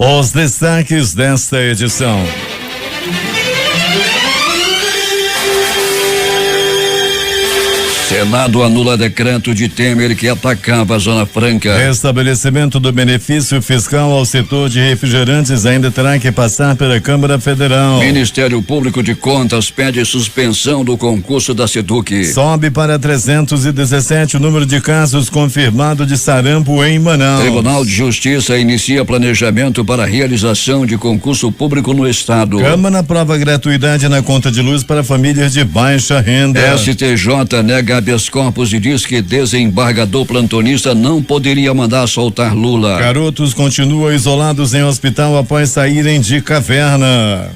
Os destaques desta edição. Senado anula decreto de Temer que atacava a Zona Franca. Restabelecimento do benefício fiscal ao setor de refrigerantes ainda terá que passar pela Câmara Federal. Ministério Público de Contas pede suspensão do concurso da SEDUC. Sobe para 317 o número de casos confirmado de sarampo em Manaus. Tribunal de Justiça inicia planejamento para a realização de concurso público no estado. Câmara aprova gratuidade na conta de luz para famílias de baixa renda. STJ nega habeas corpus e diz que desembargador plantonista não poderia mandar soltar Lula. Garotos continuam isolados em hospital após saírem de caverna.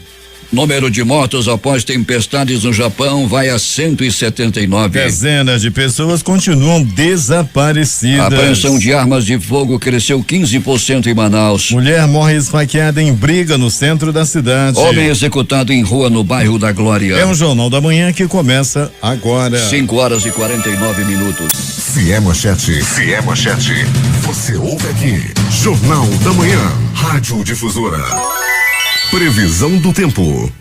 Número de mortos após tempestades no Japão vai a 179. Dezenas de pessoas continuam desaparecidas. A apreensão de armas de fogo cresceu 15% em Manaus. Mulher morre esfaqueada em briga no centro da cidade. Homem executado em rua no bairro da Glória. É um Jornal da Manhã que começa agora. 5:49. Se é manchete, você ouve aqui. Jornal da Manhã, Rádio Difusora. Previsão do tempo.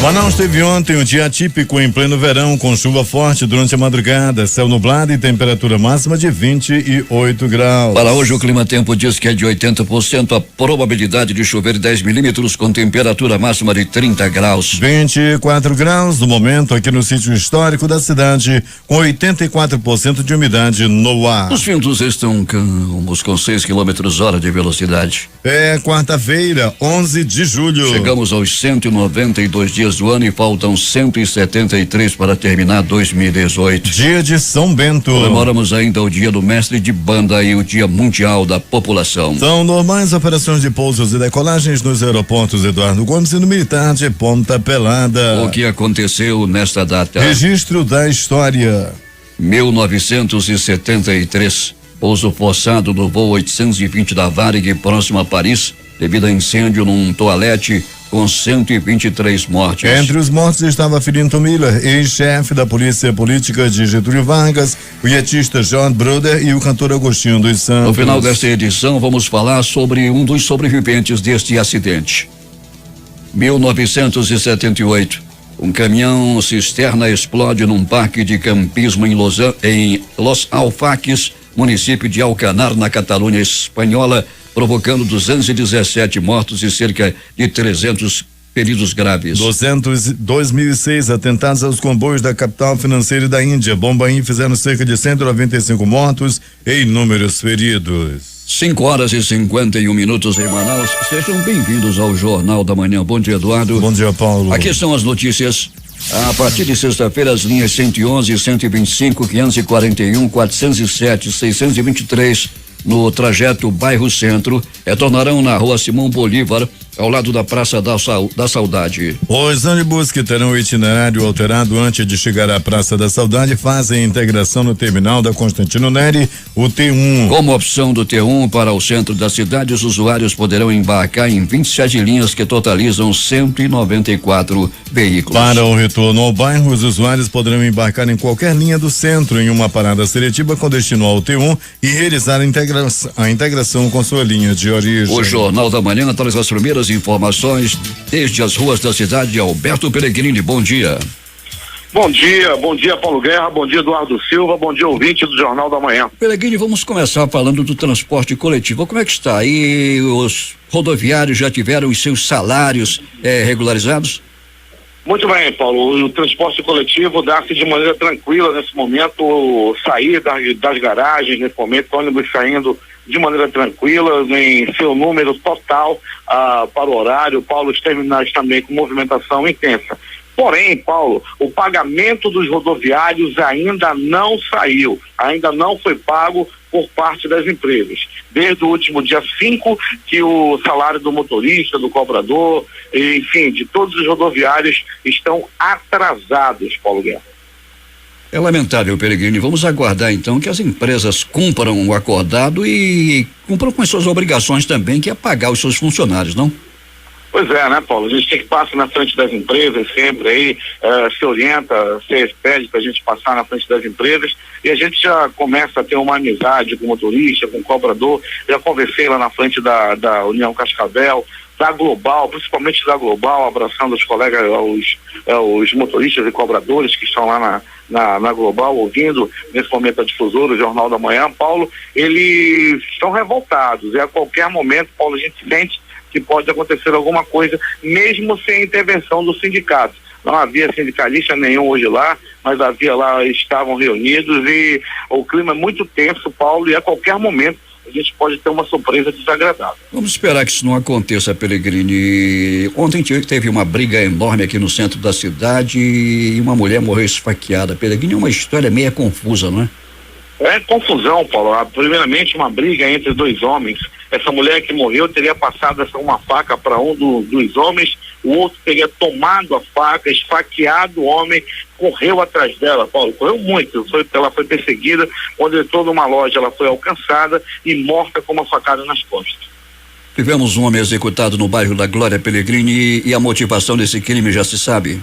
Manaus teve ontem um dia atípico em pleno verão, com chuva forte durante a madrugada, céu nublado e temperatura máxima de 28 graus. Para hoje o clima-tempo diz que é de 80% a probabilidade de chover 10 milímetros com temperatura máxima de 30 graus. 24 graus no momento aqui no sítio histórico da cidade, com 84% de umidade no ar. Os ventos estão calmos com 6 km/h de velocidade. É quarta-feira, 11 de julho. Chegamos aos 192 dias do ano e faltam 173 para terminar 2018. Dia de São Bento. Comemoramos ainda o dia do mestre de banda e o dia mundial da população. São normais operações de pousos e decolagens nos aeroportos Eduardo Gomes e no militar de Ponta Pelada. O que aconteceu nesta data? Registro da história. 1973, pouso forçado do voo 820 da Varig próximo a Paris, devido a incêndio num toalete, com 123 mortes. Entre os mortos estava Filinto Miller, ex-chefe da Polícia Política de Getúlio Vargas, o ietista John Bruder e o cantor Agostinho dos Santos. No final desta edição, vamos falar sobre um dos sobreviventes deste acidente. 1978, um caminhão cisterna explode num parque de campismo em Los Alfaques, município de Alcanar, na Catalunha espanhola, provocando 217 mortos e cerca de 300 feridos graves. 2006 atentados aos comboios da capital financeira da Índia. Bombaim fizeram cerca de 195 mortos e inúmeros feridos. 5:51 em Manaus. Sejam bem-vindos ao Jornal da Manhã. Bom dia, Eduardo. Bom dia, Paulo. Aqui são as notícias. A partir de sexta-feira, as linhas 111, 125, 541, 407, 623 no trajeto Bairro Centro retornarão na Rua Simão Bolívar, ao lado da Praça da Saudade. Os ônibus que terão o itinerário alterado antes de chegar à Praça da Saudade fazem integração no terminal da Constantino Neri, o T1. Como opção do T1 para o centro da cidade, os usuários poderão embarcar em 27 linhas que totalizam 194 veículos. Para o retorno ao bairro, os usuários poderão embarcar em qualquer linha do centro em uma parada seletiva com destino ao T1 e realizar a integração com sua linha de origem. O Jornal da Manhã traz as primeiras informações desde as ruas da cidade. Alberto Peregrini, bom dia. Bom dia Paulo Guerra, bom dia Eduardo Silva, bom dia ouvinte do Jornal da Manhã. Peregrini, vamos começar falando do transporte coletivo. Como é que está aí? Os rodoviários já tiveram os seus salários regularizados? Muito bem, Paulo, o transporte coletivo dá-se de maneira tranquila nesse momento, sair das garagens nesse momento, ônibus saindo de maneira tranquila, em seu número total para o horário, Paulo, os terminais também com movimentação intensa. Porém, Paulo, o pagamento dos rodoviários ainda não saiu, ainda não foi pago por parte das empresas. Desde o último dia 5, que o salário do motorista, do cobrador, enfim, de todos os rodoviários estão atrasados, Paulo Guerra. É lamentável, Peregrini. Vamos aguardar então que as empresas cumpram o acordado e cumpram com as suas obrigações também, que é pagar os seus funcionários, não? Pois é, né, Paulo? A gente tem que passar na frente das empresas sempre aí, se orienta, se pede pra gente passar na frente das empresas e a gente já começa a ter uma amizade com o motorista, com o cobrador. Já conversei lá na frente da União Cascavel, da Global, principalmente da Global, abraçando os colegas, os motoristas e cobradores que estão lá na Global, ouvindo nesse momento a difusora, o Jornal da Manhã. Paulo, eles estão revoltados e a qualquer momento, Paulo, a gente sente que pode acontecer alguma coisa, mesmo sem intervenção do sindicato. Não havia sindicalista nenhum hoje lá, mas havia lá, estavam reunidos e o clima é muito tenso, Paulo, e a qualquer momento a gente pode ter uma surpresa desagradável. Vamos esperar que isso não aconteça, Pellegrini. Ontem teve uma briga enorme aqui no centro da cidade e uma mulher morreu esfaqueada. Pellegrini, é uma história meio confusa, não é? É confusão, Paulo. Primeiramente, uma briga entre dois homens. Essa mulher que morreu teria passado uma faca para um dos homens, o outro teria tomado a faca, esfaqueado o homem, correu atrás dela, Paulo. Correu muito. Ela foi perseguida. Quando entrou numa loja, ela foi alcançada e morta com uma facada nas costas. Tivemos um homem executado no bairro da Glória, Pellegrini, e a motivação desse crime já se sabe?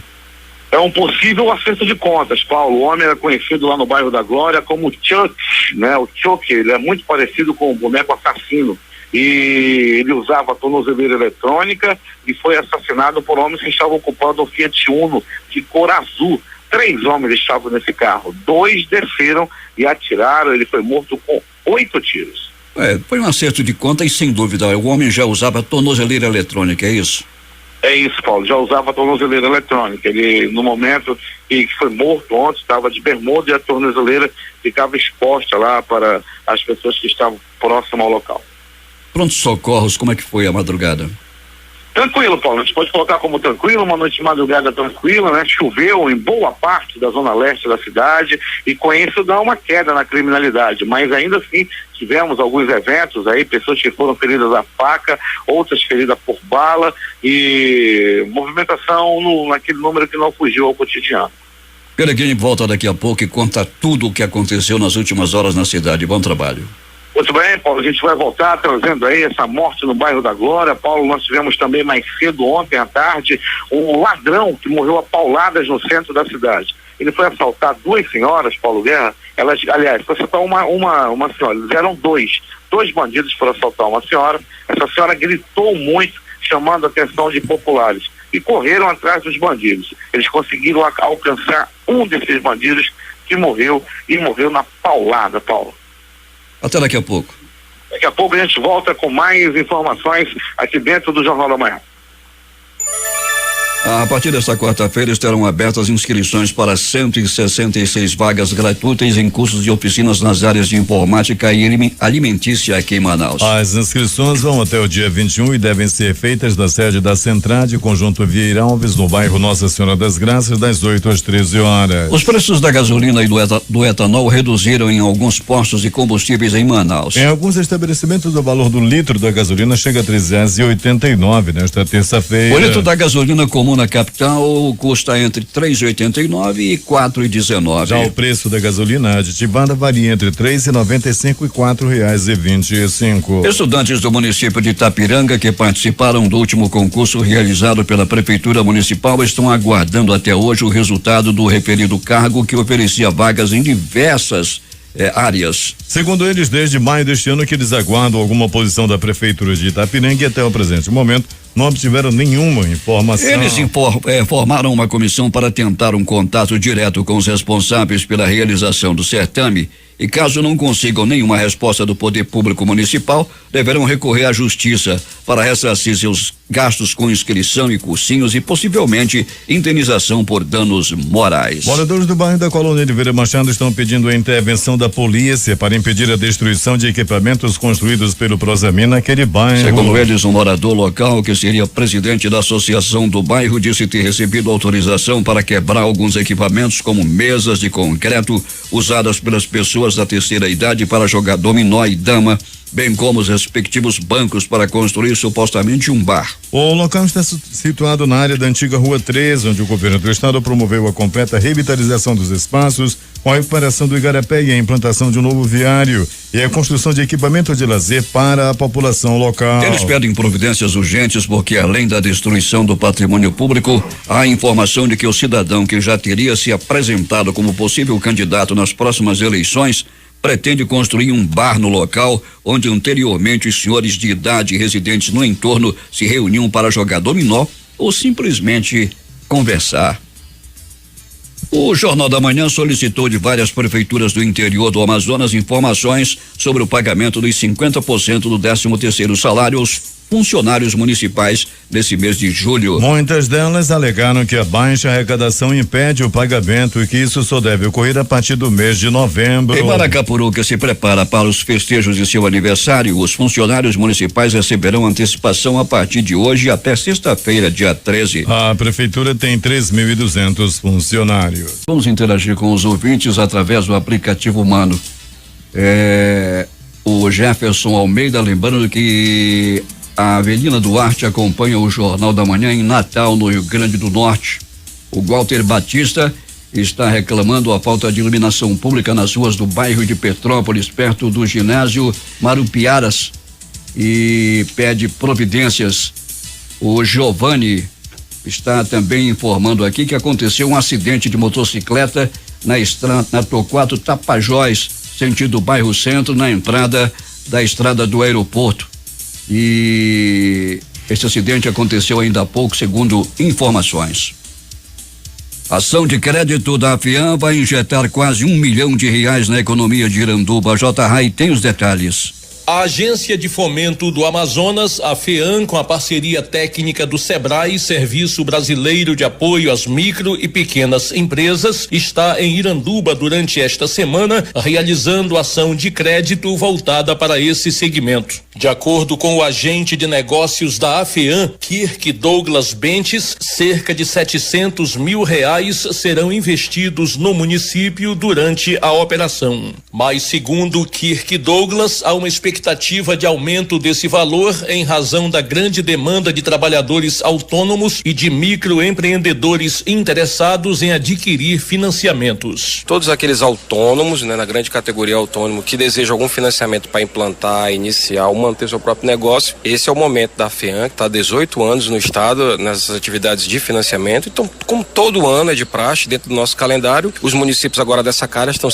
É um possível acerto de contas, Paulo. O homem era conhecido lá no bairro da Glória como Chuck, né? O Chuck, ele é muito parecido com o boneco assassino. E ele usava tornozeleira eletrônica e foi assassinado por homens que estavam ocupando um Fiat Uno de cor azul. 3 homens estavam nesse carro. 2 desceram e atiraram. Ele foi morto com 8 tiros. Foi um acerto de contas e sem dúvida, o homem já usava tornozeleira eletrônica, é isso? É isso, Paulo, já usava a tornozeleira eletrônica. Ele, no momento que foi morto ontem, estava de bermuda e a tornozeleira ficava exposta lá para as pessoas que estavam próximas ao local. Prontos socorros, como é que foi a madrugada? Tranquilo, Paulo, a gente pode colocar como tranquilo, uma noite de madrugada tranquila, né? Choveu em boa parte da zona leste da cidade e com isso dá uma queda na criminalidade, mas ainda assim tivemos alguns eventos aí, pessoas que foram feridas a faca, outras feridas por bala e movimentação naquele número que não fugiu ao cotidiano. Pellegrini volta daqui a pouco e conta tudo o que aconteceu nas últimas horas na cidade. Bom trabalho. Muito bem, Paulo, a gente vai voltar trazendo aí essa morte no bairro da Glória. Paulo, nós tivemos também mais cedo ontem à tarde um ladrão que morreu a pauladas no centro da cidade. Ele foi assaltar 2 senhoras, Paulo Guerra, foi assaltar uma senhora, eles eram 2 bandidos foram assaltar uma senhora. Essa senhora gritou muito, chamando a atenção de populares e correram atrás dos bandidos. Eles conseguiram alcançar um desses bandidos que morreu na paulada, Paulo. Até daqui a pouco. Daqui a pouco a gente volta com mais informações aqui dentro do Jornal da Manhã. A partir desta quarta-feira estarão abertas inscrições para 166 vagas gratuitas em cursos de oficinas nas áreas de informática e alimentícia aqui em Manaus. As inscrições vão até o dia 21 e devem ser feitas da sede da Centrade, Conjunto Vieira Alves, no bairro Nossa Senhora das Graças, das 8 às 13 horas. Os preços da gasolina e do etanol reduziram em alguns postos de combustíveis em Manaus. Em alguns estabelecimentos, o valor do litro da gasolina chega a R$3,89 nesta terça-feira. O litro da gasolina comum na capital custa entre 3,89 e 4,19. Já o preço da gasolina aditivada varia entre R$3,95 e R$4,25. Estudantes do município de Itapiranga que participaram do último concurso realizado pela Prefeitura Municipal estão aguardando até hoje o resultado do referido cargo que oferecia vagas em diversas áreas. Segundo eles, desde maio deste ano que eles aguardam alguma posição da Prefeitura de Itapiranga e até o presente momento não obtiveram nenhuma informação. Eles formaram uma comissão para tentar um contato direto com os responsáveis pela realização do certame e caso não consigam nenhuma resposta do Poder Público Municipal, deverão recorrer à Justiça para ressarcir seus gastos com inscrição e cursinhos e possivelmente indenização por danos morais. Moradores do bairro da Colônia de Vieira Machado estão pedindo a intervenção da polícia para impedir a destruição de equipamentos construídos pelo Prosamin naquele bairro. Segundo eles, um morador local que seria presidente da associação do bairro disse ter recebido autorização para quebrar alguns equipamentos como mesas de concreto usadas pelas pessoas da terceira idade para jogar dominó e dama bem como os respectivos bancos para construir supostamente um bar. O local está situado na área da antiga Rua 13, onde o governo do estado promoveu a completa revitalização dos espaços, com a recuperação do igarapé e a implantação de um novo viário e a construção de equipamento de lazer para a população local. Eles pedem providências urgentes porque, além da destruição do patrimônio público, há informação de que o cidadão que já teria se apresentado como possível candidato nas próximas eleições pretende construir um bar no local onde anteriormente os senhores de idade residentes no entorno se reuniam para jogar dominó ou simplesmente conversar. O Jornal da Manhã solicitou de várias prefeituras do interior do Amazonas informações sobre o pagamento dos 50% do 13º salário aos funcionários municipais nesse mês de julho. Muitas delas alegaram que a baixa arrecadação impede o pagamento e que isso só deve ocorrer a partir do mês de novembro. Em Maracapuru, que se prepara para os festejos de seu aniversário, os funcionários municipais receberão antecipação a partir de hoje até sexta-feira, dia 13. A prefeitura tem 3.200 funcionários. Vamos interagir com os ouvintes através do aplicativo Mano. O Jefferson Almeida, lembrando que a Avelina Duarte acompanha o Jornal da Manhã em Natal, no Rio Grande do Norte. O Walter Batista está reclamando a falta de iluminação pública nas ruas do bairro de Petrópolis, perto do ginásio Marupiaras, e pede providências. O Giovanni está também informando aqui que aconteceu um acidente de motocicleta na Torquato Tapajós, sentido bairro Centro, na entrada da estrada do aeroporto. E esse acidente aconteceu ainda há pouco, segundo informações. A ação de crédito da FEAM vai injetar quase R$1 milhão na economia de Iranduba. J-Rai tem os detalhes. A Agência de Fomento do Amazonas, a FEAM, com a parceria técnica do SEBRAE, Serviço Brasileiro de Apoio às Micro e Pequenas Empresas, está em Iranduba durante esta semana, realizando ação de crédito voltada para esse segmento. De acordo com o agente de negócios da AFEAM, Kirk Douglas Bentes, cerca de R$700 mil serão investidos no município durante a operação. Mas, segundo Kirk Douglas, há uma expectativa de aumento desse valor em razão da grande demanda de trabalhadores autônomos e de microempreendedores interessados em adquirir financiamentos. Todos aqueles autônomos, na grande categoria autônomo, que desejam algum financiamento para implantar, iniciar ou manter seu próprio negócio, esse é o momento da FEAM, que está há 18 anos no estado nessas atividades de financiamento. Então, como todo ano é de praxe dentro do nosso calendário, os municípios agora dessa cara estão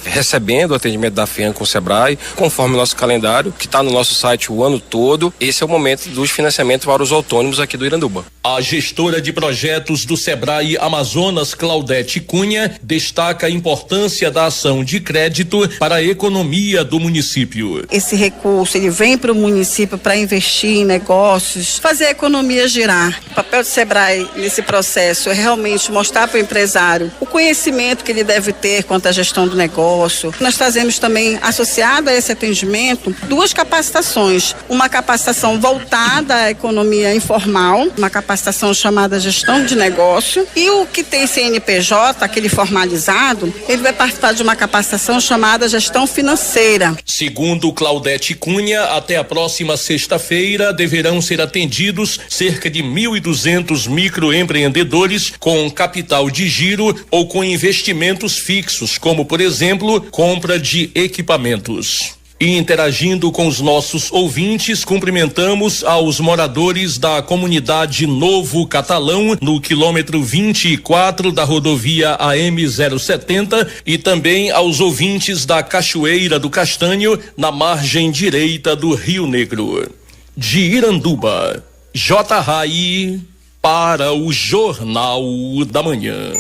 recebendo o atendimento da FEAM com o SEBRAE, conforme o nosso calendário, que está no nosso site o ano todo. Esse é o momento dos financiamentos para os autônomos aqui do Iranduba. A gestora de projetos do SEBRAE Amazonas, Claudete Cunha, destaca a importância da ação de crédito para a economia do município. Esse recurso, ele vem para o município para investir em negócios, fazer a economia girar. O papel do SEBRAE nesse processo é realmente mostrar para o empresário o conhecimento que ele deve ter quanto à gestão do negócio. Nós trazemos também, associado a esse atendimento, 2 capacitações. Uma capacitação voltada à economia informal, uma capacitação chamada gestão de negócio, e o que tem CNPJ, aquele formalizado, ele vai participar de uma capacitação chamada gestão financeira. Segundo Claudete Cunha, até a próxima sexta-feira deverão ser atendidos cerca de 1.200 microempreendedores com capital de giro ou com investimentos fixos, como, por exemplo, compra de equipamentos. E interagindo com os nossos ouvintes, cumprimentamos aos moradores da comunidade Novo Catalão, no quilômetro 24 da rodovia AM070, e também aos ouvintes da Cachoeira do Castanho, na margem direita do Rio Negro. De Iranduba, J-Rai para o Jornal da Manhã.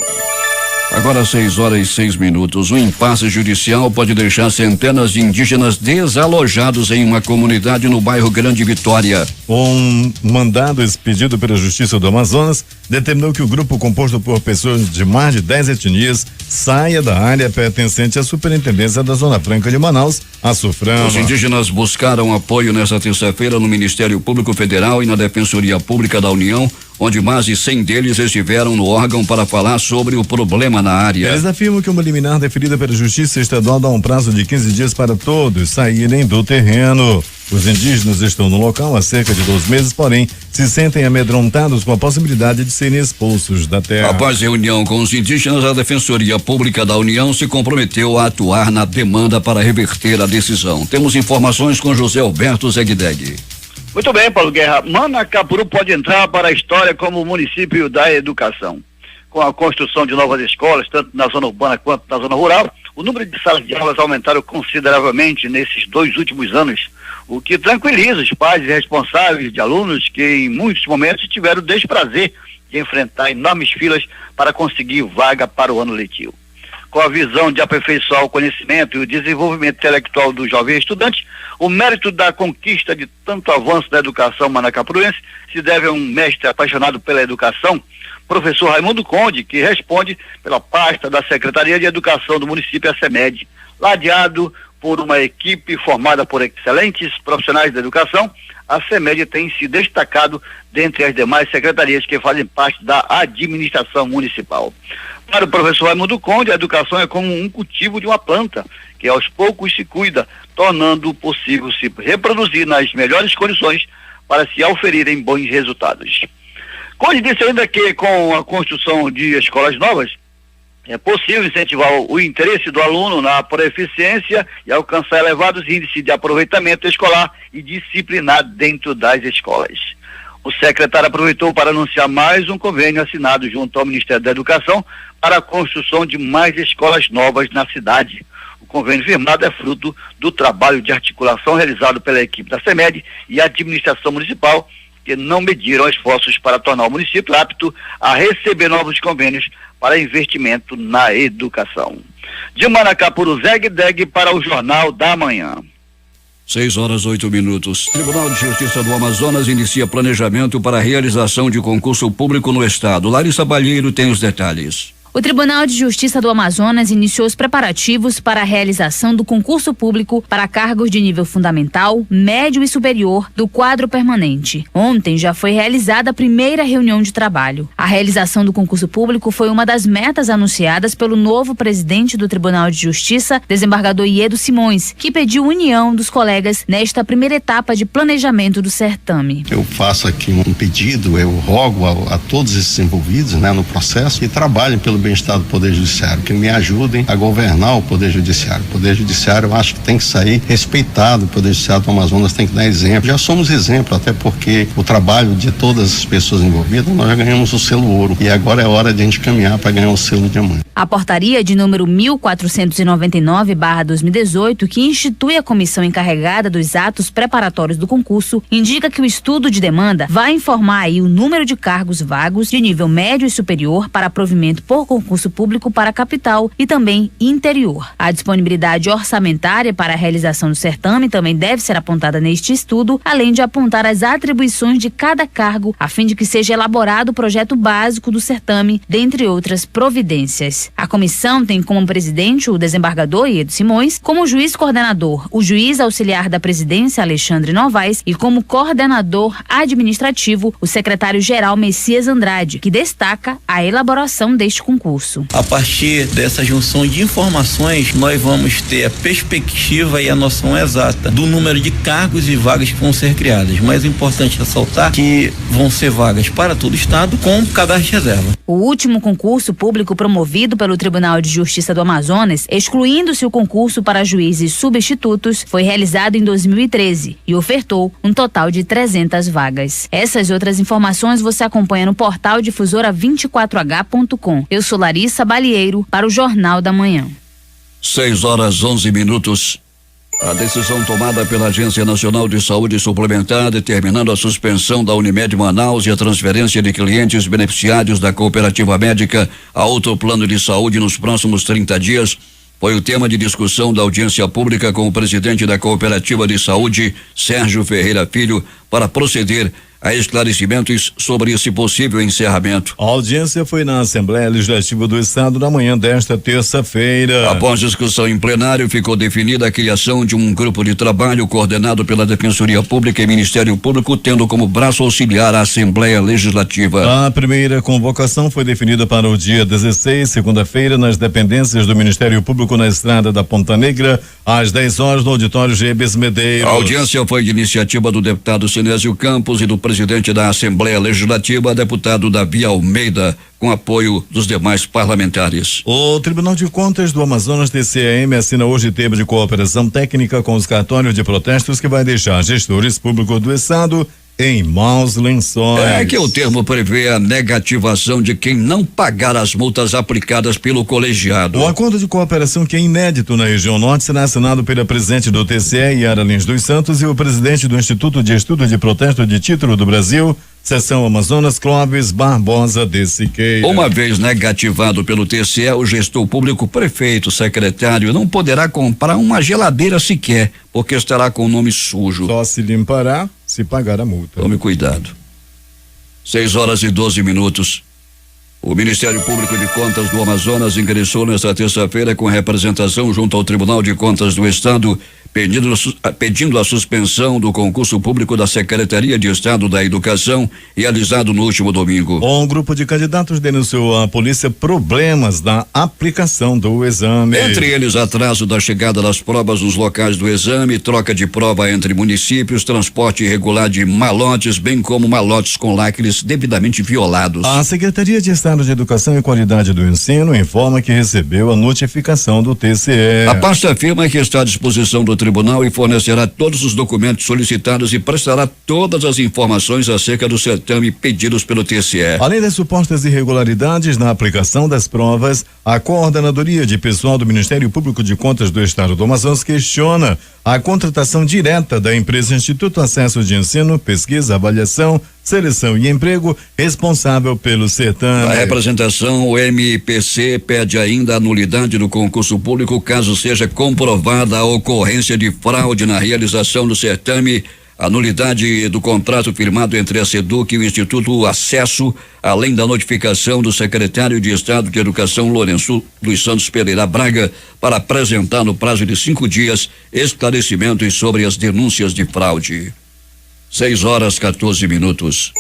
Agora 6h06. O impasse judicial pode deixar centenas de indígenas desalojados em uma comunidade no bairro Grande Vitória. Um mandado expedido pela Justiça do Amazonas determinou que o grupo composto por pessoas de mais de 10 etnias saia da área pertencente à Superintendência da Zona Franca de Manaus, a SUFRAMA. Os indígenas buscaram apoio nesta terça-feira no Ministério Público Federal e na Defensoria Pública da União, onde mais de 100 deles estiveram no órgão para falar sobre o problema na área. Eles afirmam que uma liminar deferida pela Justiça Estadual dá um prazo de 15 dias para todos saírem do terreno. Os indígenas estão no local há cerca de 2 meses, porém se sentem amedrontados com a possibilidade de serem expulsos da terra. Após reunião com os indígenas, a Defensoria Pública da União se comprometeu a atuar na demanda para reverter a decisão. Temos informações com José Alberto Zegdeg. Muito bem, Paulo Guerra. Manacapuru pode entrar para a história como município da educação. Com a construção de novas escolas, tanto na zona urbana quanto na zona rural, o número de salas de aulas aumentaram consideravelmente nesses 2 últimos anos, o que tranquiliza os pais e responsáveis de alunos que em muitos momentos tiveram o desprazer de enfrentar enormes filas para conseguir vaga para o ano letivo. Com a visão de aperfeiçoar o conhecimento e o desenvolvimento intelectual do jovem estudante, o mérito da conquista de tanto avanço da educação manacapuruense se deve a um mestre apaixonado pela educação, professor Raimundo Conde, que responde pela pasta da Secretaria de Educação do município, a SEMED. Ladeado por uma equipe formada por excelentes profissionais da educação, a SEMED tem se destacado dentre as demais secretarias que fazem parte da administração municipal. Para o professor Raimundo Conde, a educação é como um cultivo de uma planta, que aos poucos se cuida, tornando possível se reproduzir nas melhores condições para se oferirem bons resultados. Conde disse ainda que com a construção de escolas novas, é possível incentivar o interesse do aluno na proficiência e alcançar elevados índices de aproveitamento escolar e disciplinar dentro das escolas. O secretário aproveitou para anunciar mais um convênio assinado junto ao Ministério da Educação para a construção de mais escolas novas na cidade. O convênio firmado é fruto do trabalho de articulação realizado pela equipe da SEMED e a administração municipal, que não mediram esforços para tornar o município apto a receber novos convênios para investimento na educação. De Manacapuru, Zegdeg para o Jornal da Manhã. 6:08. Tribunal de Justiça do Amazonas inicia planejamento para a realização de concurso público no estado. Larissa Balheiro tem os detalhes. O Tribunal de Justiça do Amazonas iniciou os preparativos para a realização do concurso público para cargos de nível fundamental, médio e superior do quadro permanente. Ontem já foi realizada a primeira reunião de trabalho. A realização do concurso público foi uma das metas anunciadas pelo novo presidente do Tribunal de Justiça, desembargador Iedo Simões, que pediu união dos colegas nesta primeira etapa de planejamento do certame. Eu faço aqui um pedido, eu rogo a todos esses envolvidos, no processo, que trabalhem pelo bem-estar do Poder Judiciário, que me ajudem a governar o Poder Judiciário. O Poder Judiciário, eu acho que tem que sair respeitado. O Poder Judiciário do Amazonas tem que dar exemplo. Já somos exemplo, até porque o trabalho de todas as pessoas envolvidas, nós já ganhamos o selo ouro. E agora é hora de a gente caminhar para ganhar o selo diamante. A portaria de número 1499/2018, que institui a comissão encarregada dos atos preparatórios do concurso, indica que o estudo de demanda vai informar aí o número de cargos vagos de nível médio e superior para provimento por concurso público para a capital e também interior. A disponibilidade orçamentária para a realização do certame também deve ser apontada neste estudo, além de apontar as atribuições de cada cargo, a fim de que seja elaborado o projeto básico do certame, dentre outras providências. A comissão tem como presidente o desembargador Iedo Simões, como juiz coordenador o juiz auxiliar da presidência Alexandre Novaes e como coordenador administrativo o secretário-geral Messias Andrade, que destaca a elaboração deste concurso. A partir dessa junção de informações, nós vamos ter a perspectiva e a noção exata do número de cargos e vagas que vão ser criadas. Mas é importante ressaltar que vão ser vagas para todo o estado com cadastro de reserva. O último concurso público promovido pelo Tribunal de Justiça do Amazonas, excluindo-se o concurso para juízes substitutos, foi realizado em 2013 e ofertou um total de 300 vagas. Essas outras informações você acompanha no portal difusora24h.com. Eu sou Larissa Balheiro para o Jornal da Manhã. 6:11. A decisão tomada pela Agência Nacional de Saúde Suplementar, determinando a suspensão da Unimed Manaus e a transferência de clientes beneficiários da cooperativa médica a outro plano de saúde nos próximos 30 dias, foi o tema de discussão da audiência pública com o presidente da cooperativa de saúde, Sérgio Ferreira Filho, para proceder a esclarecimentos sobre esse possível encerramento. A audiência foi na Assembleia Legislativa do Estado na manhã desta terça-feira. Após discussão em plenário, ficou definida a criação de um grupo de trabalho coordenado pela Defensoria Pública e Ministério Público, tendo como braço auxiliar a Assembleia Legislativa. A primeira convocação foi definida para o dia 16, segunda-feira, nas dependências do Ministério Público na Estrada da Ponta Negra, às 10 horas, no auditório Gebes Medeiros. A audiência foi de iniciativa do deputado Sinésio Campos e do presidente da Assembleia Legislativa, deputado Davi Almeida, com apoio dos demais parlamentares. O Tribunal de Contas do Amazonas, TCAM, assina hoje termo de cooperação técnica com os cartórios de protestos que vai deixar gestores públicos do Estado em maus lençóis. É que o termo prevê a negativação de quem não pagar as multas aplicadas pelo colegiado. O acordo de cooperação, que é inédito na região norte, será assinado pela presidente do TCE, Yara Lins dos Santos, e o presidente do Instituto de Estudos de Protesto de Título do Brasil, Seção Amazonas, Clóvis Barbosa de Siqueira. Uma vez negativado pelo TCE, o gestor público, prefeito, secretário, não poderá comprar uma geladeira sequer, porque estará com o nome sujo. Só se limpará se pagar a multa. Tome cuidado. 6:12. O Ministério Público de Contas do Amazonas ingressou nesta terça-feira com representação junto ao Tribunal de Contas do Estado, pedindo a suspensão do concurso público da Secretaria de Estado da Educação, realizado no último domingo. Um grupo de candidatos denunciou à polícia problemas na aplicação do exame. Entre eles, atraso da chegada das provas nos locais do exame, troca de prova entre municípios, transporte irregular de malotes, bem como malotes com lacres devidamente violados. A Secretaria de Estado de Educação e Qualidade do Ensino informa que recebeu a notificação do TCE. A pasta afirma que está à disposição do tribunal e fornecerá todos os documentos solicitados e prestará todas as informações acerca do certame pedidos pelo TCE. Além das supostas irregularidades na aplicação das provas, a Coordenadoria de Pessoal do Ministério Público de Contas do Estado do Amazonas questiona a contratação direta da empresa Instituto Acesso de Ensino, Pesquisa, Avaliação, Seleção e Emprego, responsável pelo certame. A representação, o MPC pede ainda a nulidade do concurso público caso seja comprovada a ocorrência de fraude na realização do certame, a nulidade do contrato firmado entre a SEDUC e o Instituto Acesso, além da notificação do secretário de Estado de Educação, Lourenço dos Santos Pereira Braga, para apresentar no prazo de 5 dias esclarecimentos sobre as denúncias de fraude. 6:14.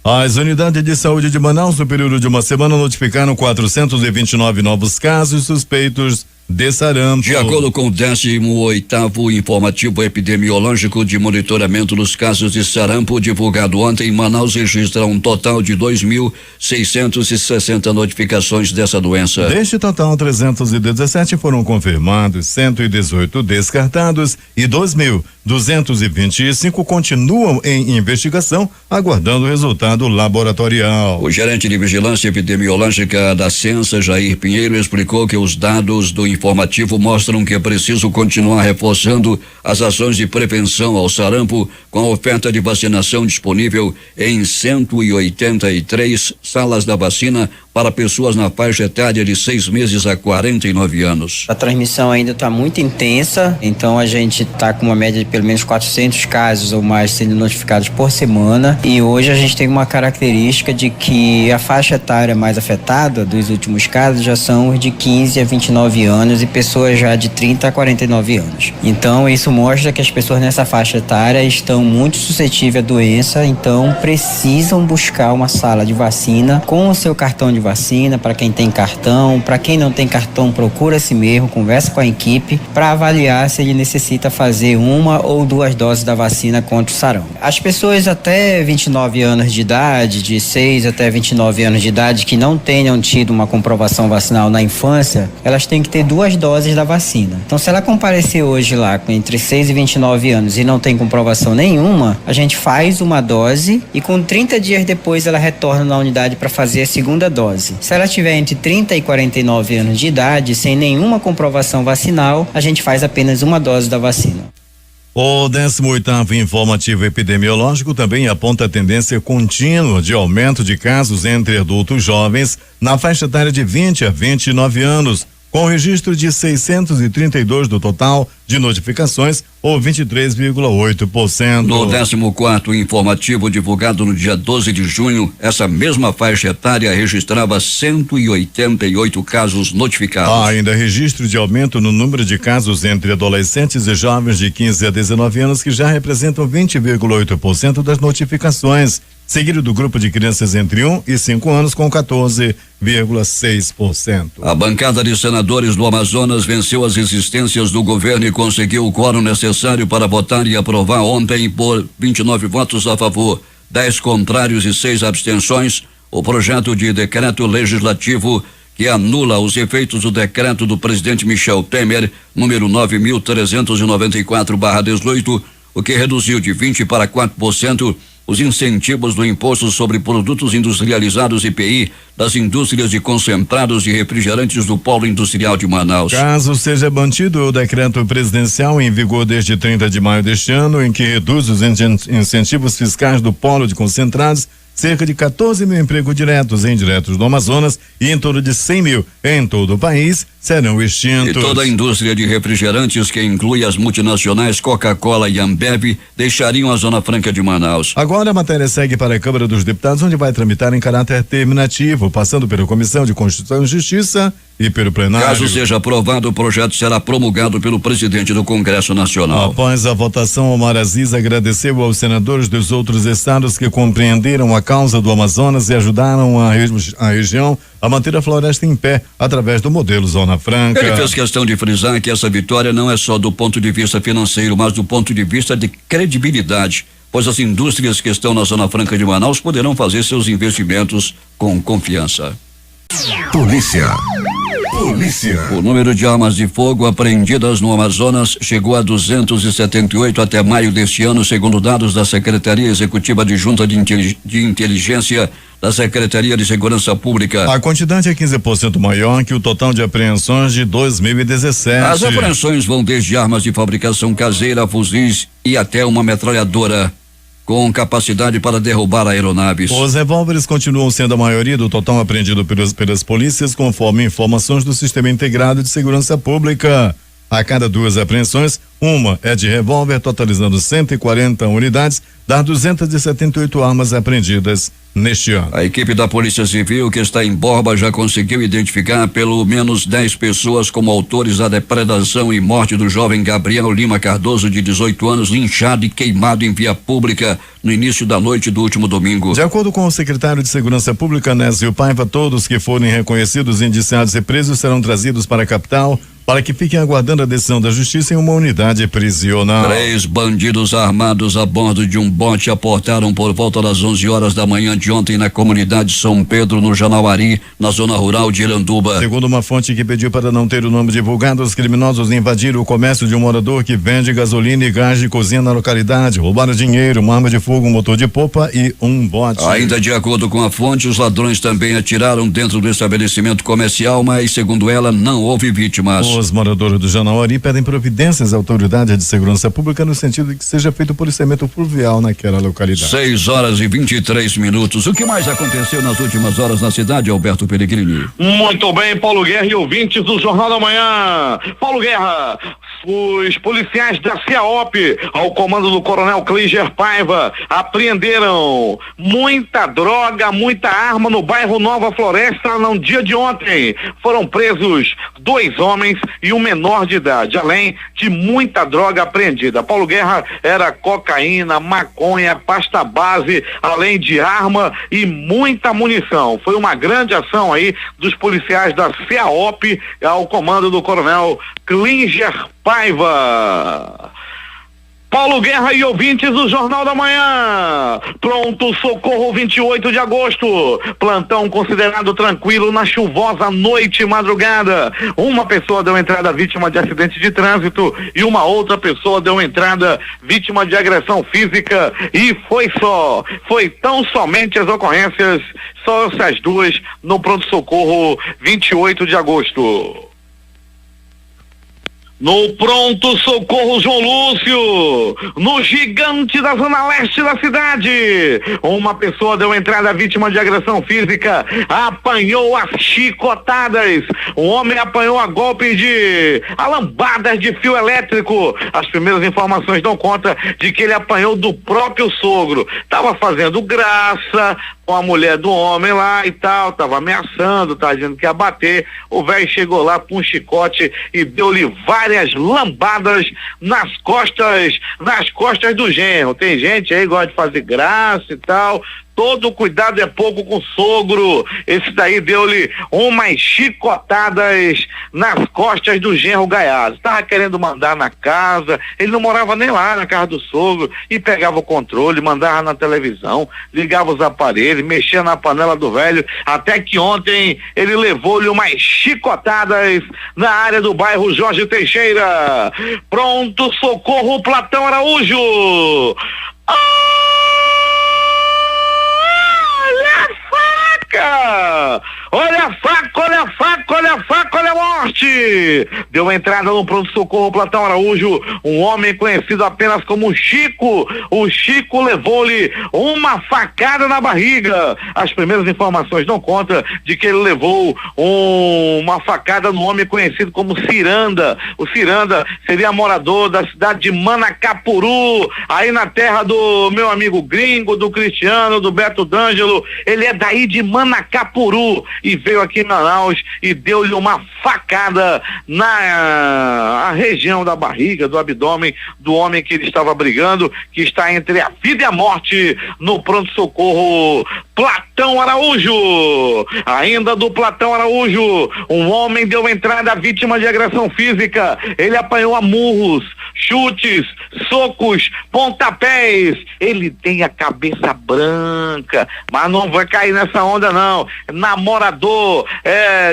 As unidades de saúde de Manaus, no período de uma semana, notificaram 429 novos casos suspeitos de sarampo. De acordo com o 18º informativo epidemiológico de monitoramento dos casos de sarampo divulgado ontem, Manaus registra um total de 2.660 notificações dessa doença. Deste total, 317 foram confirmados, 118 descartados e 2.225 continuam em investigação, aguardando o resultado laboratorial. O gerente de vigilância epidemiológica da Censa, Jair Pinheiro, explicou que os dados do informativo mostram que é preciso continuar reforçando as ações de prevenção ao sarampo com a oferta de vacinação disponível em 183 salas da vacina para pessoas na faixa etária de 6 meses a 49 anos. A transmissão ainda está muito intensa, então a gente está com uma média de pelo menos 400 casos ou mais sendo notificados por semana, e hoje a gente tem uma característica de que a faixa etária mais afetada dos últimos casos já são os de 15 a 29 anos e pessoas já de 30 a 49 anos. Então isso mostra que as pessoas nessa faixa etária estão muito suscetíveis à doença, então precisam buscar uma sala de vacina com o seu cartão de vacina. Para quem tem cartão, para quem não tem cartão, procura a si mesmo, conversa com a equipe para avaliar se ele necessita fazer 1 ou 2 doses da vacina contra o sarampo. As pessoas até 29 anos de idade, de 6 até 29 anos de idade, que não tenham tido uma comprovação vacinal na infância, elas têm que ter 2 doses da vacina. Então, se ela comparecer hoje lá com entre 6 e 29 anos e não tem comprovação nenhuma, a gente faz uma dose e com 30 dias depois ela retorna na unidade para fazer a segunda dose. Se ela tiver entre 30 e 49 anos de idade, sem nenhuma comprovação vacinal, a gente faz apenas uma dose da vacina. O 18º informativo epidemiológico também aponta a tendência contínua de aumento de casos entre adultos jovens na faixa etária de 20 a 29 anos, com registro de 632 do total de notificações, ou 23,8%. No 14º informativo divulgado no dia 12 de junho, essa mesma faixa etária registrava 188 casos notificados. Há ainda registro de aumento no número de casos entre adolescentes e jovens de 15 a 19 anos, que já representam 20,8% das notificações, seguido do grupo de crianças entre 1 e 5 anos com 14,6%. A bancada de senadores do Amazonas venceu as resistências do governo e conseguiu o quórum necessário para votar e aprovar ontem, por 29 votos a favor, 10 contrários e 6 abstenções, o projeto de decreto legislativo que anula os efeitos do decreto do presidente Michel Temer, número 9.394/18, o que reduziu de 20% para 4% os incentivos do Imposto sobre Produtos Industrializados IPI das indústrias de concentrados de refrigerantes do Polo Industrial de Manaus. Caso seja mantido o decreto presidencial em vigor desde 30 de maio deste ano, em que reduz os incentivos fiscais do Polo de Concentrados, cerca de 14 mil empregos diretos e indiretos no Amazonas e em torno de 100 mil em todo o país serão extintos. E toda a indústria de refrigerantes, que inclui as multinacionais Coca-Cola e Ambev, deixariam a Zona Franca de Manaus. Agora a matéria segue para a Câmara dos Deputados, onde vai tramitar em caráter terminativo, passando pela Comissão de Constituição e Justiça e pelo plenário. Caso seja aprovado, o projeto será promulgado pelo presidente do Congresso Nacional. Após a votação, Omar Aziz agradeceu aos senadores dos outros estados que compreenderam a causa do Amazonas e ajudaram a região a manter a floresta em pé através do modelo Zona Franca. Ele fez questão de frisar que essa vitória não é só do ponto de vista financeiro, mas do ponto de vista de credibilidade, pois as indústrias que estão na Zona Franca de Manaus poderão fazer seus investimentos com confiança. Polícia. O número de armas de fogo apreendidas no Amazonas chegou a 278 até maio deste ano, segundo dados da Secretaria Executiva Adjunta de Inteligência da Secretaria de Segurança Pública. A quantidade é 15% maior que o total de apreensões de 2017. As apreensões vão desde armas de fabricação caseira, fuzis e até uma metralhadora com capacidade para derrubar aeronaves. Os revólveres continuam sendo a maioria do total apreendido pelas polícias, conforme informações do Sistema Integrado de Segurança Pública. A cada 2 apreensões, uma é de revólver, totalizando 140 unidades, das 278 armas apreendidas neste ano. A equipe da Polícia Civil, que está em Borba, já conseguiu identificar pelo menos 10 pessoas como autores da depredação e morte do jovem Gabriel Lima Cardoso, de 18 anos, linchado e queimado em via pública no início da noite do último domingo. De acordo com o secretário de Segurança Pública, Nésio Paiva, todos que forem reconhecidos, indiciados e presos serão trazidos para a capital para que fiquem aguardando a decisão da Justiça em uma unidade prisional. 3 bandidos armados a bordo de um bote aportaram por volta das 11 horas da manhã de ontem na comunidade São Pedro, no Janauari, na zona rural de Iranduba. Segundo uma fonte que pediu para não ter o nome divulgado, os criminosos invadiram o comércio de um morador que vende gasolina e gás de cozinha na localidade, roubaram dinheiro, uma arma de fogo, um motor de popa e um bote. Ainda de acordo com a fonte, os ladrões também atiraram dentro do estabelecimento comercial, mas, segundo ela, não houve vítimas. Os moradores do Janauari pedem providências à autoridade de segurança pública no sentido de que seja feito policiamento fluvial naquela localidade. 6 horas e 23 minutos. O que mais aconteceu nas últimas horas na cidade, Alberto Pellegrini? Muito bem, Paulo Guerra e ouvintes do Jornal da Manhã. Paulo Guerra, os policiais da CEAOP, ao comando do Coronel Klinger Paiva, apreenderam muita droga, muita arma no bairro Nova Floresta no dia de ontem. Foram presos 2 homens e um menor de idade, além de muita droga apreendida. Paulo Guerra, era cocaína, maconha, pasta base, além de arma e muita munição. Foi uma grande ação aí dos policiais da CEAOP ao comando do Coronel Klinger Paiva. Paulo Guerra e ouvintes do Jornal da Manhã. Pronto socorro 28 de agosto. Plantão considerado tranquilo na chuvosa noite e madrugada. Uma pessoa deu entrada vítima de acidente de trânsito e uma outra pessoa deu entrada vítima de agressão física, e foi tão somente as ocorrências, só essas 2 no pronto socorro 28 de agosto. No pronto socorro João Lúcio, no gigante da zona leste da cidade, uma pessoa deu entrada vítima de agressão física, apanhou as chicotadas, um homem apanhou a golpe de alambadas de fio elétrico. As primeiras informações dão conta de que ele apanhou do próprio sogro, tava fazendo graça com a mulher do homem lá e tal, tava ameaçando, tava dizendo que ia bater. O velho chegou lá com um chicote e deu-lhe várias lambadas nas costas do genro. Tem gente aí que gosta de fazer graça e tal. Todo cuidado é pouco com o sogro. Esse daí deu-lhe umas chicotadas nas costas do genro Gaiaso. Tava querendo mandar na casa, ele não morava nem lá na casa do sogro, e pegava o controle, mandava na televisão, ligava os aparelhos, mexia na panela do velho, até que ontem ele levou-lhe umas chicotadas na área do bairro Jorge Teixeira. Pronto socorro Platão Araújo. Olha a faca, olha a faca, olha a faca, olha a morte! Deu entrada no pronto-socorro Platão Araújo, um homem conhecido apenas como Chico. O Chico levou-lhe uma facada na barriga. As primeiras informações dão conta de que ele levou uma facada no homem conhecido como Ciranda. O Ciranda seria morador da cidade de Manacapuru, aí na terra do meu amigo gringo, do Cristiano, do Beto D'Angelo. Ele é daí de Manacapuru e veio aqui em Manaus e deu-lhe uma facada na região da barriga, do abdômen do homem que ele estava brigando, que está entre a vida e a morte no pronto-socorro Platão Araújo. Ainda do Platão Araújo, um homem deu entrada à vítima de agressão física. Ele apanhou a murros, chutes, socos, pontapés. Ele tem a cabeça branca, mas não vai cair nessa onda não. Namorador,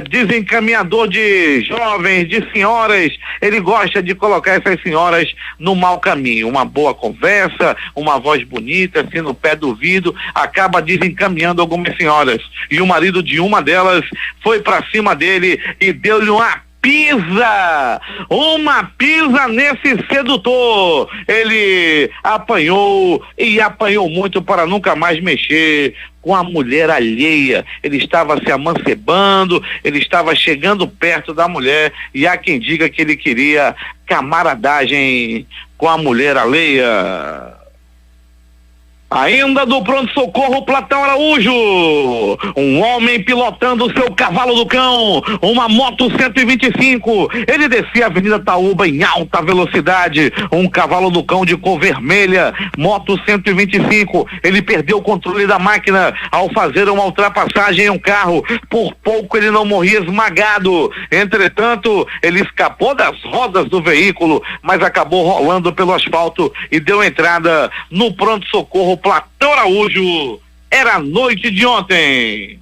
desencaminhador de jovens, de senhoras. Ele gosta de colocar essas senhoras no mau caminho. Uma boa conversa, uma voz bonita, assim no pé do ouvido, acaba desencaminhando algumas senhoras. E o marido de uma delas foi pra cima dele e deu-lhe uma pisa nesse sedutor. Ele apanhou e apanhou muito para nunca mais mexer com a mulher alheia. Ele estava se amancebando, ele estava chegando perto da mulher, e há quem diga que ele queria camaradagem com a mulher alheia. Ainda do pronto-socorro Platão Araújo, um homem pilotando seu cavalo do cão, uma moto 125, ele descia a Avenida Taúba em alta velocidade, um cavalo do cão de cor vermelha, moto 125, ele perdeu o controle da máquina ao fazer uma ultrapassagem em um carro, por pouco ele não morria esmagado, entretanto, ele escapou das rodas do veículo, mas acabou rolando pelo asfalto e deu entrada no pronto-socorro Platão Araújo. Era a noite de ontem.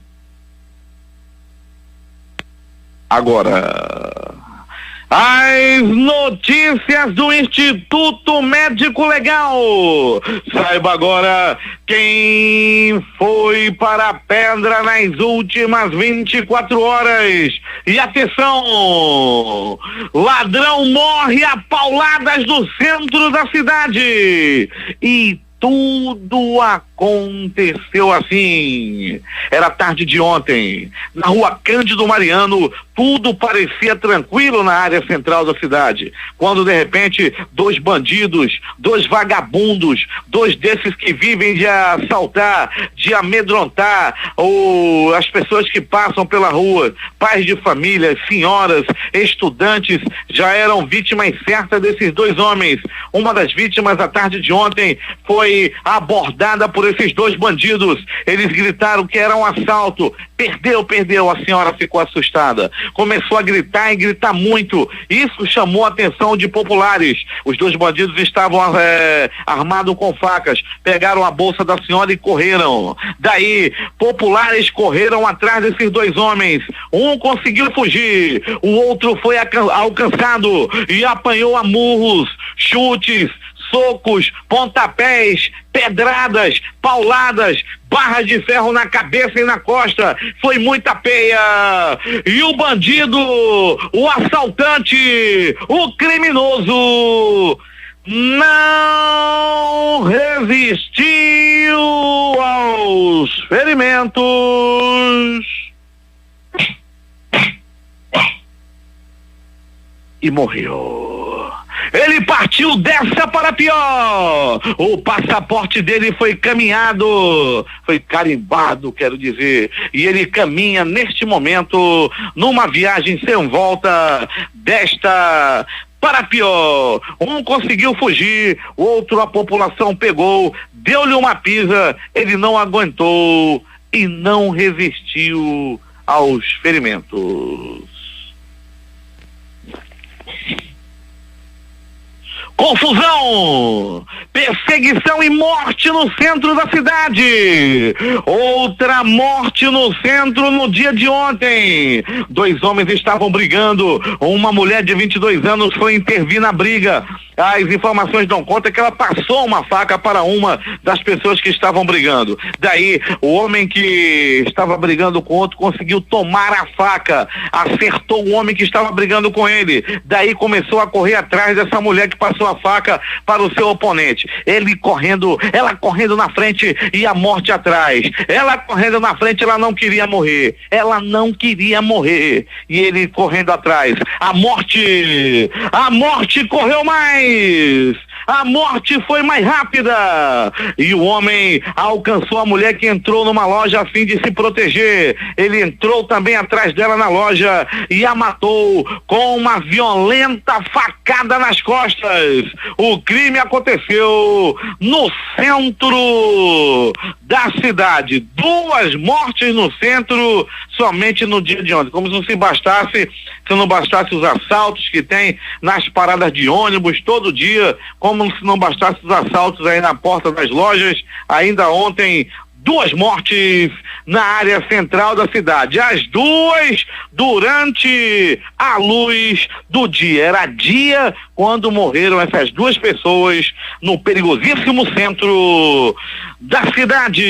Agora, as notícias do Instituto Médico Legal. Saiba agora quem foi para a pedra nas últimas 24 horas. E atenção, ladrão morre a pauladas no centro da cidade. E tudo aconteceu assim. Era tarde de ontem, na rua Cândido Mariano. Tudo parecia tranquilo na área central da cidade, quando de repente 2 bandidos, 2 vagabundos, 2 desses que vivem de assaltar, de amedrontar as pessoas que passam pela rua, pais de família, senhoras, estudantes, já eram vítimas certas desses 2 homens. Uma das vítimas à tarde de ontem foi abordada por esses 2 bandidos. Eles gritaram que era um assalto. Perdeu, a senhora ficou assustada. Começou a gritar e gritar muito. Isso chamou a atenção de populares. Os 2 bandidos estavam armados com facas. Pegaram a bolsa da senhora e correram. Daí, populares correram atrás desses 2 homens. Um conseguiu fugir, o outro foi alcançado e apanhou a murros, chutes, socos, pontapés, pedradas, pauladas, barra de ferro na cabeça e na costa, foi muita peia, e o bandido, o assaltante, o criminoso não resistiu aos ferimentos e morreu. Ele partiu dessa para pior. O passaporte dele foi carimbado, quero dizer, e ele caminha neste momento numa viagem sem volta desta para pior. Um conseguiu fugir, o outro a população pegou, deu-lhe uma pisa, ele não aguentou e não resistiu aos ferimentos. Confusão, perseguição e morte no centro da cidade. Outra morte no centro no dia de ontem. 2 homens estavam brigando. Uma mulher de 22 anos foi intervir na briga. As informações dão conta que ela passou uma faca para uma das pessoas que estavam brigando. Daí, o homem que estava brigando com o outro conseguiu tomar a faca, acertou o homem que estava brigando com ele. Daí começou a correr atrás dessa mulher que passou a faca para o seu oponente. Ele correndo, ela correndo na frente e a morte atrás. Ela correndo na frente, ela não queria morrer. Ela não queria morrer. E ele correndo atrás. A morte correu mais. A morte foi mais rápida e o homem alcançou a mulher que entrou numa loja a fim de se proteger. Ele entrou também atrás dela na loja e a matou com uma violenta facada nas costas. O crime aconteceu no centro da cidade. 2 mortes no centro somente no dia de ontem. Como se não bastasse os assaltos que tem nas paradas de ônibus todo dia, como se não bastasse os assaltos aí na porta das lojas, ainda ontem 2 mortes na área central da cidade. As 2 durante a luz do dia. Era dia quando morreram essas 2 pessoas no perigosíssimo centro da cidade.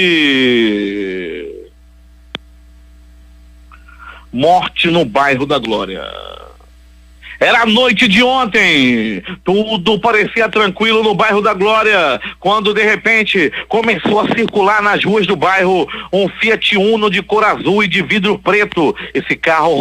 Morte no bairro da Glória. Era a noite de ontem, tudo parecia tranquilo no bairro da Glória, quando de repente começou a circular nas ruas do bairro um Fiat Uno de cor azul e de vidro preto. Esse carro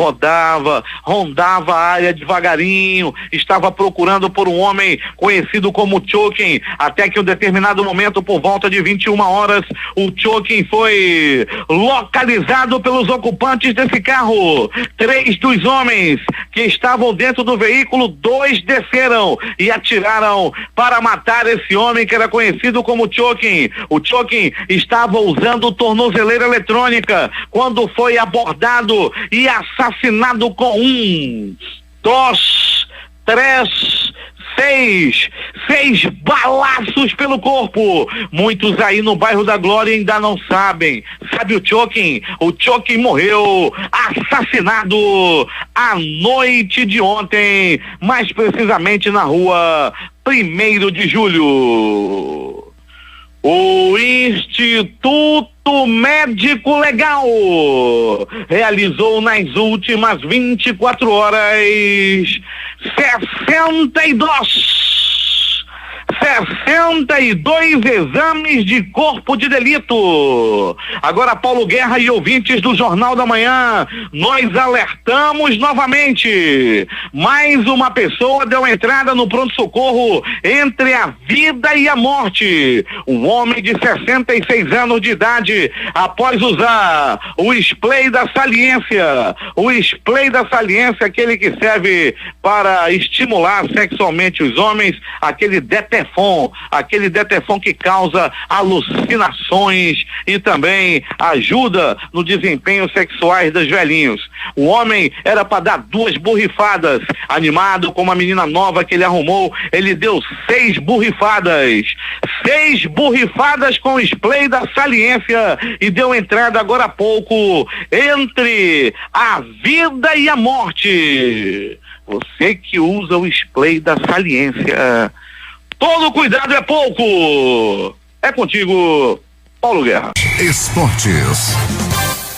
rondava a área devagarinho, estava procurando por um homem conhecido como Chokin, até que em um determinado momento, por volta de 21 horas, o Chokin foi localizado pelos ocupantes desse carro. 3 dos homens que estavam dentro do veículo, 2 desceram e atiraram para matar esse homem que era conhecido como Chokin. O Chokin estava usando tornozeleira eletrônica quando foi abordado e assassinado com 1, 2, 3, 6 balaços pelo corpo. Muitos aí no bairro da Glória ainda não sabem. Sabe o Chokin? O Chokin morreu assassinado à noite de ontem, mais precisamente na rua 1º de Julho. O Instituto Médico Legal realizou nas últimas 24 horas 62 exames de corpo de delito. Agora, Paulo Guerra e ouvintes do Jornal da Manhã, nós alertamos novamente. Mais uma pessoa deu entrada no pronto-socorro entre a vida e a morte. Um homem de 66 anos de idade, após usar o spray da saliência. O spray da saliência, aquele que serve para estimular sexualmente os homens, aquele Detefon que causa alucinações e também ajuda no desempenho sexuais dos velhinhos. O homem era para dar 2 borrifadas. Animado com uma menina nova que ele arrumou, ele deu 6 borrifadas. 6 borrifadas com spray da saliência e deu entrada agora há pouco entre a vida e a morte. Você que usa o spray da saliência, todo cuidado é pouco. É contigo, Paulo Guerra. Esportes.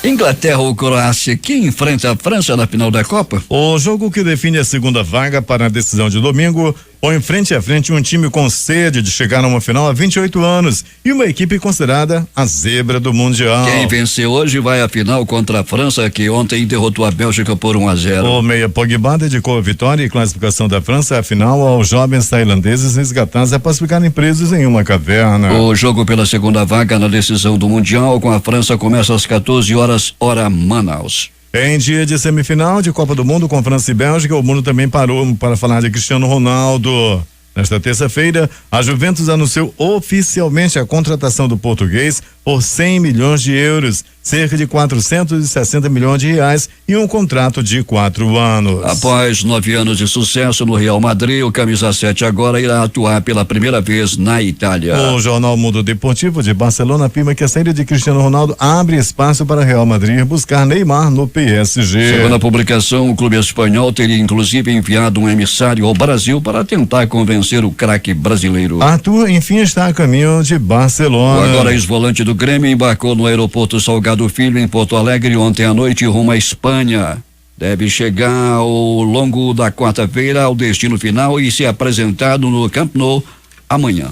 Inglaterra ou Croácia, quem enfrenta a França na final da Copa? O jogo que define a segunda vaga para a decisão de domingo põe frente a frente um time com sede de chegar a uma final há 28 anos e uma equipe considerada a zebra do Mundial. Quem vencer hoje vai à final contra a França, que ontem derrotou a Bélgica por 1-0. O meia Pogba dedicou a vitória e classificação da França à final aos jovens tailandeses resgatados após ficarem presos em uma caverna. O jogo pela segunda vaga na decisão do Mundial com a França começa às 14 horas, hora Manaus. Em dia de semifinal de Copa do Mundo com França e Bélgica, o mundo também parou para falar de Cristiano Ronaldo. Nesta terça-feira, a Juventus anunciou oficialmente a contratação do português por 100 milhões de euros, cerca de 460 milhões de reais e um contrato de 4 anos. Após 9 anos de sucesso no Real Madrid, o camisa 7 agora irá atuar pela primeira vez na Itália. O jornal Mundo Deportivo de Barcelona afirma que a saída de Cristiano Ronaldo abre espaço para Real Madrid buscar Neymar no PSG. Segundo a publicação, o clube espanhol teria inclusive enviado um emissário ao Brasil para tentar convencer o craque brasileiro. Arthur, enfim, está a caminho de Barcelona. O agora ex-volante do Grêmio embarcou no aeroporto Salgado Filho, em Porto Alegre, ontem à noite, rumo à Espanha. Deve chegar ao longo da quarta-feira ao destino final e ser apresentado no Camp Nou amanhã.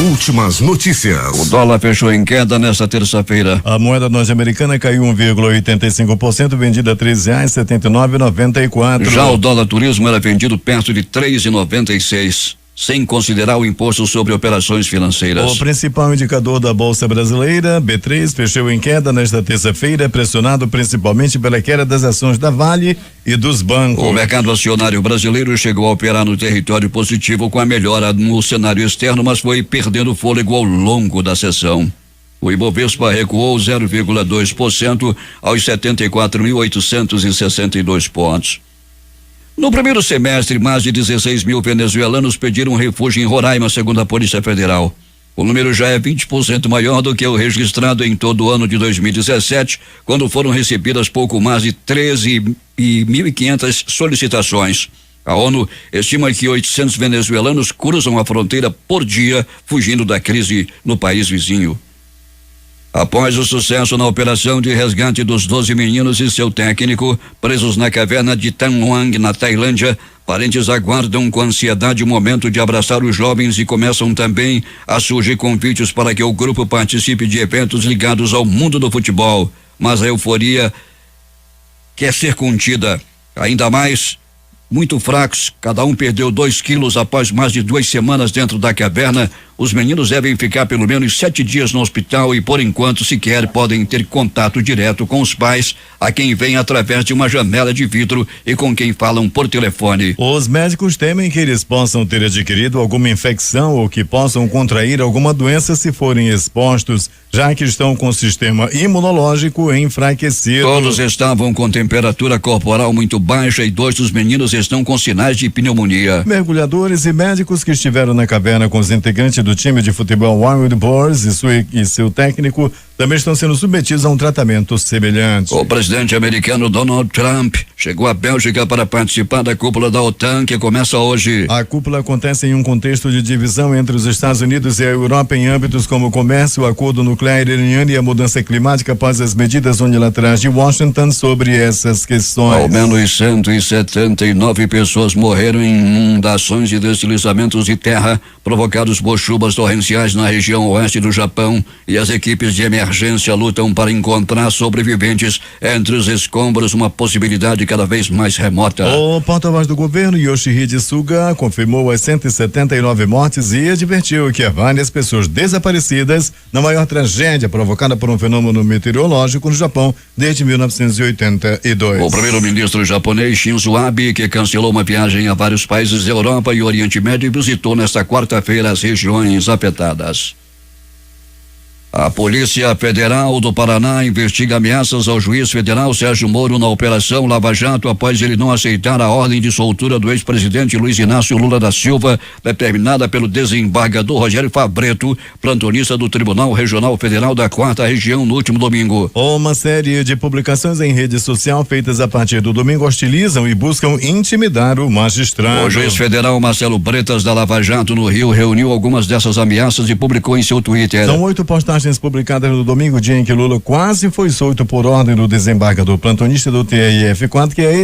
Últimas notícias. O dólar fechou em queda nesta terça-feira. A moeda norte-americana caiu 1,85%, vendida a R$3,79,94. Já o dólar turismo era vendido perto de R$3,96. Sem considerar o imposto sobre operações financeiras. O principal indicador da Bolsa Brasileira, B3, fechou em queda nesta terça-feira, pressionado principalmente pela queda das ações da Vale e dos bancos. O mercado acionário brasileiro chegou a operar no território positivo com a melhora no cenário externo, mas foi perdendo fôlego ao longo da sessão. O Ibovespa recuou 0,2% aos 74.862 pontos. No primeiro semestre, mais de 16 mil venezuelanos pediram refúgio em Roraima, segundo a Polícia Federal. O número já é 20% maior do que o registrado em todo o ano de 2017, quando foram recebidas pouco mais de 13.500 solicitações. A ONU estima que 800 venezuelanos cruzam a fronteira por dia, fugindo da crise no país vizinho. Após o sucesso na operação de resgate dos 12 meninos e seu técnico, presos na caverna de Tan Luang, na Tailândia, parentes aguardam com ansiedade o momento de abraçar os jovens e começam também a surgir convites para que o grupo participe de eventos ligados ao mundo do futebol. Mas a euforia quer ser contida. Ainda mais, muito fracos, cada um perdeu 2 quilos após mais de 2 semanas dentro da caverna. Os meninos devem ficar pelo menos 7 dias no hospital e, por enquanto, sequer podem ter contato direto com os pais, a quem vêm através de uma janela de vidro e com quem falam por telefone. Os médicos temem que eles possam ter adquirido alguma infecção ou que possam contrair alguma doença se forem expostos, já que estão com o sistema imunológico enfraquecido. Todos estavam com temperatura corporal muito baixa e 2 dos meninos estão com sinais de pneumonia. Mergulhadores e médicos que estiveram na caverna com os integrantes do time de futebol Wild Boars e seu técnico também estão sendo submetidos a um tratamento semelhante. O presidente americano Donald Trump chegou à Bélgica para participar da cúpula da OTAN, que começa hoje. A cúpula acontece em um contexto de divisão entre os Estados Unidos e a Europa em âmbitos como o comércio, o acordo nuclear iraniano e a mudança climática após as medidas unilaterais de Washington sobre essas questões. Ao menos 179 pessoas morreram em inundações e deslizamentos de terra provocados por chuvas torrenciais na região oeste do Japão, e as equipes de emergência lutam para encontrar sobreviventes entre os escombros, uma possibilidade cada vez mais remota. O porta-voz do governo, Yoshihide Suga, confirmou as 179 mortes e advertiu que há várias pessoas desaparecidas na maior tragédia provocada por um fenômeno meteorológico no Japão desde 1982. O primeiro-ministro japonês Shinzo Abe, que cancelou uma viagem a vários países da Europa e Oriente Médio, visitou nesta quarta-feira as regiões afetadas. A Polícia Federal do Paraná investiga ameaças ao juiz federal Sérgio Moro na Operação Lava Jato após ele não aceitar a ordem de soltura do ex-presidente Luiz Inácio Lula da Silva, determinada pelo desembargador Rogério Fabretto, plantonista do Tribunal Regional Federal da 4ª Região, no último domingo. Uma série de publicações em rede social feitas a partir do domingo hostilizam e buscam intimidar o magistrado. O juiz federal Marcelo Bretas da Lava Jato no Rio reuniu algumas dessas ameaças e publicou em seu Twitter. São 8 postagens publicadas no domingo, dia em que Lula quase foi solto por ordem do desembargador plantonista do TRF4, que é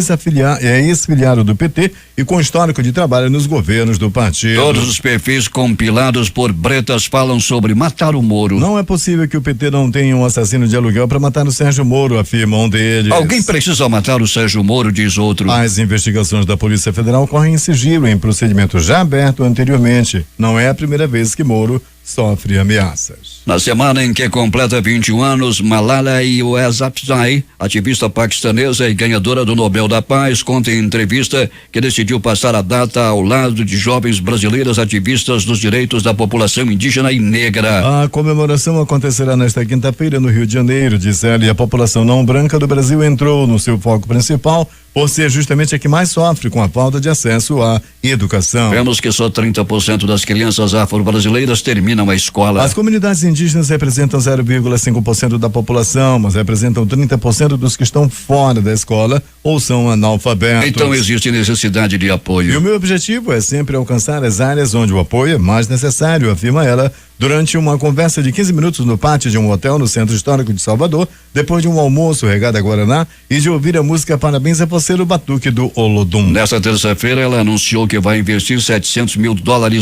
ex-filiado do PT e com histórico de trabalho nos governos do partido. Todos os perfis compilados por Bretas falam sobre matar o Moro. Não é possível que o PT não tenha um assassino de aluguel para matar o Sérgio Moro, afirma um deles. Alguém precisa matar o Sérgio Moro, diz outro. As investigações da Polícia Federal ocorrem em sigilo, em procedimento já aberto anteriormente. Não é a primeira vez que Moro sofre ameaças. Na semana em que completa 21 anos, Malala Yousafzai, ativista paquistanesa e ganhadora do Nobel da Paz, conta em entrevista que decidiu passar a data ao lado de jovens brasileiras ativistas dos direitos da população indígena e negra. A comemoração acontecerá nesta quinta-feira no Rio de Janeiro, diz ela, e a população não branca do Brasil entrou no seu foco principal por ser justamente a que mais sofre com a falta de acesso à educação. Vemos que só 30% das crianças afro-brasileiras terminam a escola. As comunidades indígenas representam 0,5% da população, mas representam 30% dos que estão fora da escola ou são analfabetos. Então existe necessidade de apoio. E o meu objetivo é sempre alcançar as áreas onde o apoio é mais necessário, afirma ela, durante uma conversa de 15 minutos no pátio de um hotel no Centro Histórico de Salvador, depois de um almoço regado a Guaraná e de ouvir a música Parabéns a Você do Batuque do Olodum. Nesta terça-feira, ela anunciou que vai investir $700 mil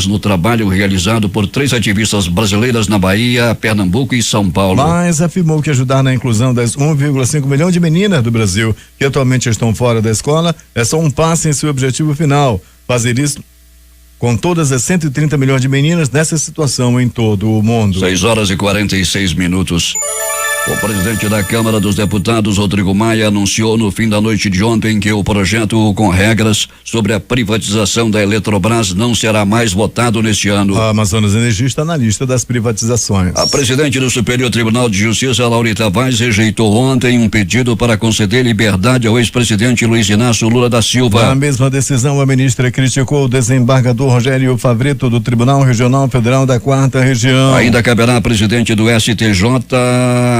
no trabalho realizado por 3 ativistas brasileiras na Bahia, Pernambuco e São Paulo. Mas afirmou que ajudar na inclusão das 1,5 milhão de meninas do Brasil que atualmente estão fora da escola é só um passo em seu objetivo final. Fazer isso com todas as 130 milhões de meninas nessa situação em todo o mundo. 6:46. O presidente da Câmara dos Deputados, Rodrigo Maia, anunciou no fim da noite de ontem que o projeto com regras sobre a privatização da Eletrobras não será mais votado neste ano. A Amazonas Energia está na lista das privatizações. A presidente do Superior Tribunal de Justiça, Laurita Vaz, rejeitou ontem um pedido para conceder liberdade ao ex-presidente Luiz Inácio Lula da Silva. Na mesma decisão, a ministra criticou o desembargador Rogério Fabretto do Tribunal Regional Federal da 4ª Região. Ainda caberá à presidente do STJ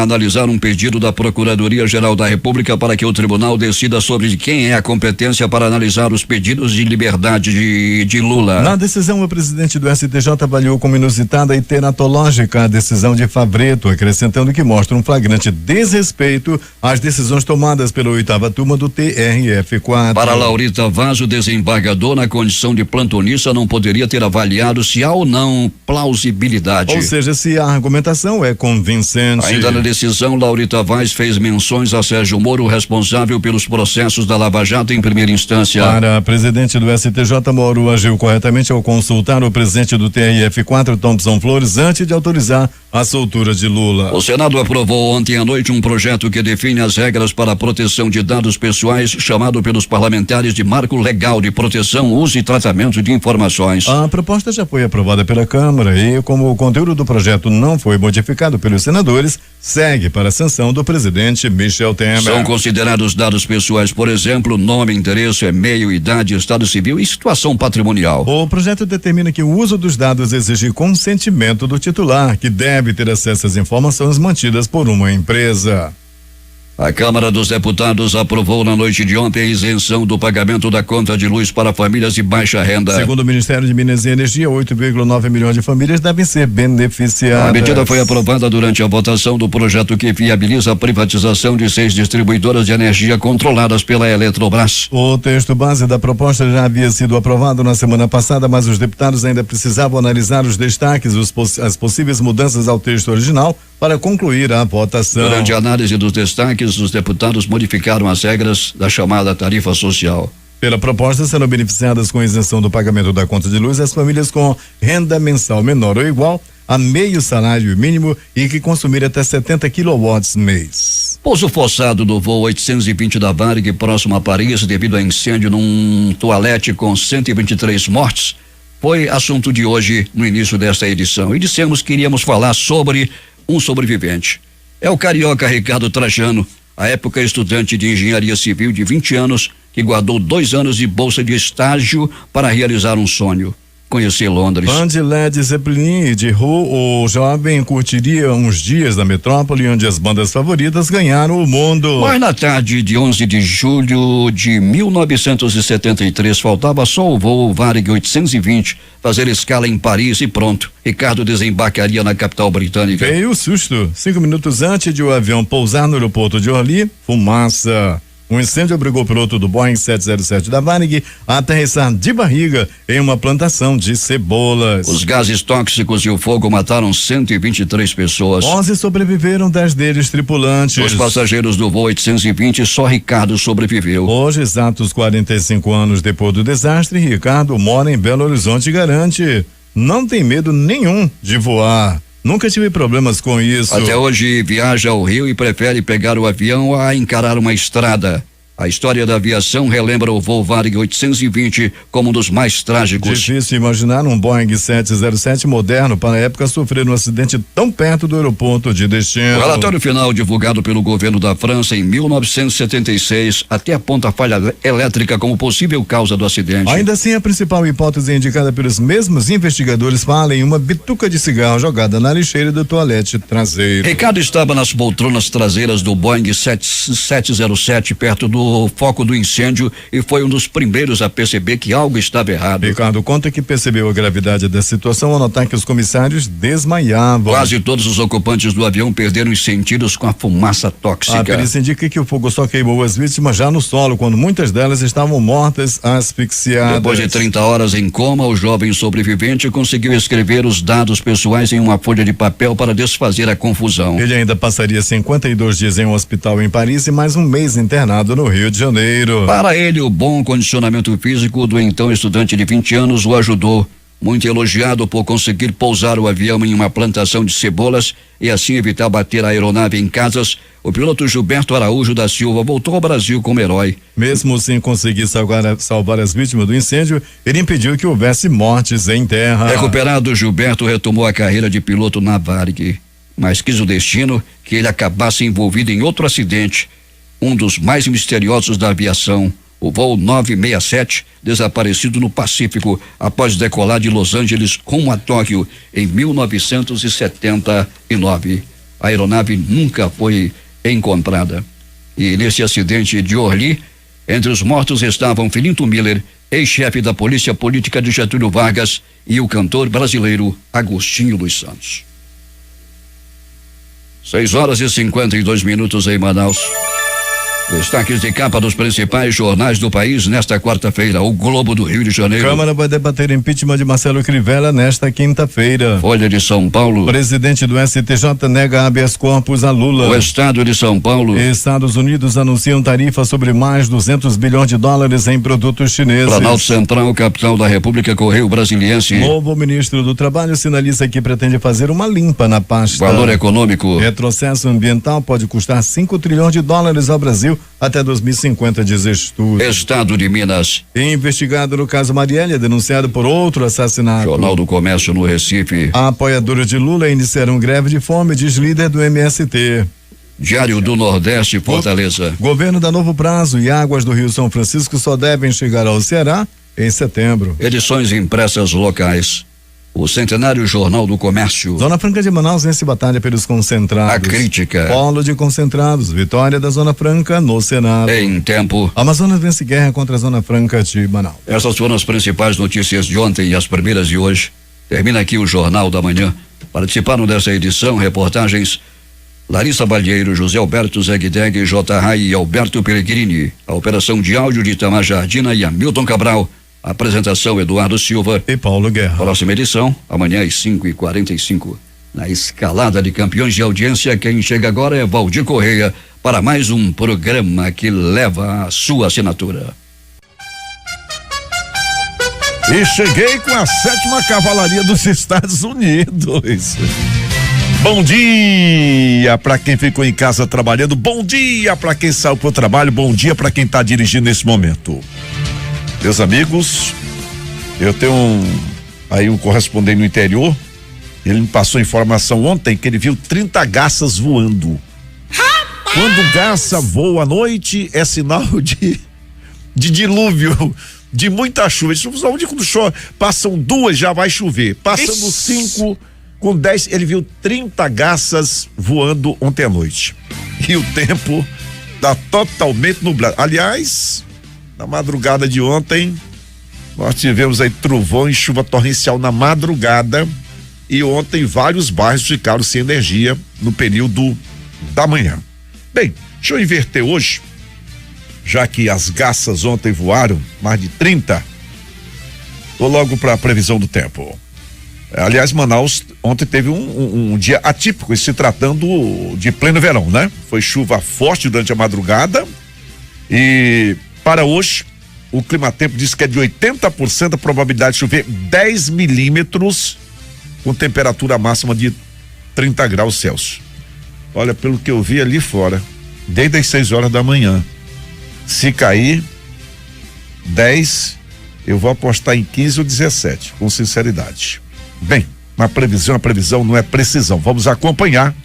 analisar um pedido da Procuradoria-Geral da República para que o tribunal decida sobre de quem é a competência para analisar os pedidos de liberdade de Lula. Na decisão, o presidente do STJ avaliou como inusitada e teratológica a decisão de Fabretto, acrescentando que mostra um flagrante desrespeito às decisões tomadas pela 8ª turma do TRF4. Para Laurita Vaz, o desembargador, na condição de plantonista, não poderia ter avaliado se há ou não plausibilidade. Ou seja, se a argumentação é convincente. Ainda na decisão, Laurita Vaz fez menções a Sérgio Moro, responsável pelos processos da Lava Jato em primeira instância. Para a presidente do STJ, Moro agiu corretamente ao consultar o presidente do TRF4, Thompson Flores, antes de autorizar a soltura de Lula. O Senado aprovou ontem à noite um projeto que define as regras para a proteção de dados pessoais, chamado pelos parlamentares de Marco Legal de Proteção, Uso e Tratamento de Informações. A proposta já foi aprovada pela Câmara e, como o conteúdo do projeto não foi modificado pelos senadores, segue para a sanção do presidente Michel Temer. São considerados dados pessoais, por exemplo, nome, endereço, e-mail, idade, estado civil e situação patrimonial. O projeto determina que o uso dos dados exige consentimento do titular, que deve ter acesso às informações mantidas por uma empresa. A Câmara dos Deputados aprovou na noite de ontem a isenção do pagamento da conta de luz para famílias de baixa renda. Segundo o Ministério de Minas e Energia, 8,9 milhões de famílias devem ser beneficiadas. A medida foi aprovada durante a votação do projeto que viabiliza a privatização de 6 distribuidoras de energia controladas pela Eletrobras. O texto base da proposta já havia sido aprovado na semana passada, mas os deputados ainda precisavam analisar os destaques, as possíveis mudanças ao texto original para concluir a votação. Durante a análise dos destaques, os deputados modificaram as regras da chamada tarifa social. Pela proposta, serão beneficiadas com isenção do pagamento da conta de luz as famílias com renda mensal menor ou igual a meio salário mínimo e que consumirem até 70 quilowatts mês. Pouso forçado do voo 820 da Varig, próximo a Paris, devido a incêndio num toalete com 123 mortes, foi assunto de hoje no início desta edição. E dissemos que iríamos falar sobre um sobrevivente. É o carioca Ricardo Trajano, à época estudante de engenharia civil de 20 anos, que guardou 2 anos de bolsa de estágio para realizar um sonho: conhecer Londres. Fã de Led Zeppelin e de Who, o jovem curtiria uns dias na metrópole onde as bandas favoritas ganharam o mundo. Mas na tarde de 11 de julho de 1973, faltava só o voo Varig 820 fazer escala em Paris e pronto. Ricardo desembarcaria na capital britânica. Veio o susto. 5 minutos antes de o avião pousar no aeroporto de Orly, fumaça. Um incêndio obrigou o piloto do Boeing 707 da Varig a aterrissar de barriga em uma plantação de cebolas. Os gases tóxicos e o fogo mataram 123 pessoas. 11 sobreviveram, 10 deles tripulantes. Os passageiros do voo 820, só Ricardo sobreviveu. Hoje, exatos 45 anos depois do desastre, Ricardo mora em Belo Horizonte e garante: não tem medo nenhum de voar. Nunca tive problemas com isso. Até hoje viaja ao Rio e prefere pegar o avião a encarar uma estrada. A história da aviação relembra o voo Varig 820 como um dos mais trágicos. Difícil imaginar um Boeing 707 moderno para a época sofrer um acidente tão perto do aeroporto de destino. O relatório final divulgado pelo governo da França em 1976 até aponta a falha elétrica como possível causa do acidente. Ainda assim, a principal hipótese indicada pelos mesmos investigadores fala em uma bituca de cigarro jogada na lixeira do toalete traseiro. Ricardo estava nas poltronas traseiras do Boeing 707 perto do foco do incêndio e foi um dos primeiros a perceber que algo estava errado. Ricardo conta que percebeu a gravidade da situação ao notar que os comissários desmaiavam. Quase todos os ocupantes do avião perderam os sentidos com a fumaça tóxica. A perícia indica que o fogo só queimou as vítimas já no solo, quando muitas delas estavam mortas, asfixiadas. Depois de 30 horas em coma, o jovem sobrevivente conseguiu escrever os dados pessoais em uma folha de papel para desfazer a confusão. Ele ainda passaria 52 dias em um hospital em Paris e mais um mês internado no Rio de Janeiro. Para ele, o bom condicionamento físico do então estudante de 20 anos o ajudou. Muito elogiado por conseguir pousar o avião em uma plantação de cebolas e assim evitar bater a aeronave em casas, o Gilberto Araújo da Silva voltou ao Brasil como herói. Mesmo sem conseguir salvar as vítimas do incêndio, ele impediu que houvesse mortes em terra. Recuperado, Gilberto retomou a carreira de piloto na Varig, mas quis o destino que ele acabasse envolvido em outro acidente, um dos mais misteriosos da aviação, o voo 967, desaparecido no Pacífico após decolar de Los Angeles rumo a Tóquio em 1979. A aeronave nunca foi encontrada. E nesse acidente de Orly, entre os mortos estavam Filinto Miller, ex-chefe da Polícia Política de Getúlio Vargas, e o cantor brasileiro Agostinho dos Santos. 6h52 em Manaus. Destaques de capa dos principais jornais do país nesta quarta-feira. O Globo do Rio de Janeiro. Câmara vai debater impeachment de Marcelo Crivella nesta quinta-feira. Folha de São Paulo. Presidente do STJ nega habeas corpus a Lula. O Estado de São Paulo. Estados Unidos anunciam tarifa sobre mais $200 bilhões em produtos chineses. Planalto Central, capital da República, Correio Brasiliense. Novo ministro do Trabalho sinaliza que pretende fazer uma limpa na pasta. Valor econômico. Retrocesso ambiental pode custar $5 trilhões ao Brasil até 2050, diz estudo. Estado de Minas. Investigado no caso Marielle, é denunciado por outro assassinato. Jornal do Comércio no Recife. Apoiadores de Lula iniciaram greve de fome, diz líder do MST. Diário do Nordeste, Fortaleza. Governo dá novo prazo e águas do Rio São Francisco só devem chegar ao Ceará em setembro. Edições impressas locais. O centenário Jornal do Comércio. Zona Franca de Manaus vence batalha pelos concentrados. A crítica. Polo de concentrados. Vitória da Zona Franca no Senado. Em tempo. Amazonas vence guerra contra a Zona Franca de Manaus. Essas foram as principais notícias de ontem e as primeiras de hoje. Termina aqui o Jornal da Manhã. Participaram dessa edição reportagens Larissa Balheiro, José Alberto Zegdeg, J. Rai e Alberto Pellegrini. A operação de áudio de Itamar Jardina e Hamilton Cabral. Apresentação Eduardo Silva e Paulo Guerra. Próxima edição, amanhã às 5h45. Na escalada de campeões de audiência, quem chega agora é Valdir Correia para mais um programa que leva a sua assinatura. E cheguei com a 7ª Cavalaria dos Estados Unidos. Bom dia para quem ficou em casa trabalhando, bom dia para quem saiu pro trabalho, bom dia para quem está dirigindo nesse momento. Meus amigos, eu tenho um correspondente no interior Ele me passou informação ontem que ele viu 30 garças voando. Quando garça voa à noite, é sinal de dilúvio, de muita chuva. Onde quando chove, passam 2 já vai chover. Passando 5, com 10, ele viu 30 garças voando ontem à noite. E o tempo tá totalmente nublado. Aliás, na madrugada de ontem, nós tivemos aí trovão e chuva torrencial na madrugada. E ontem vários bairros ficaram sem energia no período da manhã. Bem, deixa eu inverter hoje, já que as garças ontem voaram, mais de 30. Vou logo para a previsão do tempo. Aliás, Manaus ontem teve um dia atípico, se tratando de pleno verão, né? Foi chuva forte durante a madrugada e para hoje o clima-tempo diz que é de 80% a probabilidade de chover 10 milímetros com temperatura máxima de 30 graus Celsius. Olha, pelo que eu vi ali fora, desde as 6 horas da manhã, se cair 10, eu vou apostar em 15 ou 17, com sinceridade. Bem, a previsão não é precisão. Vamos acompanhar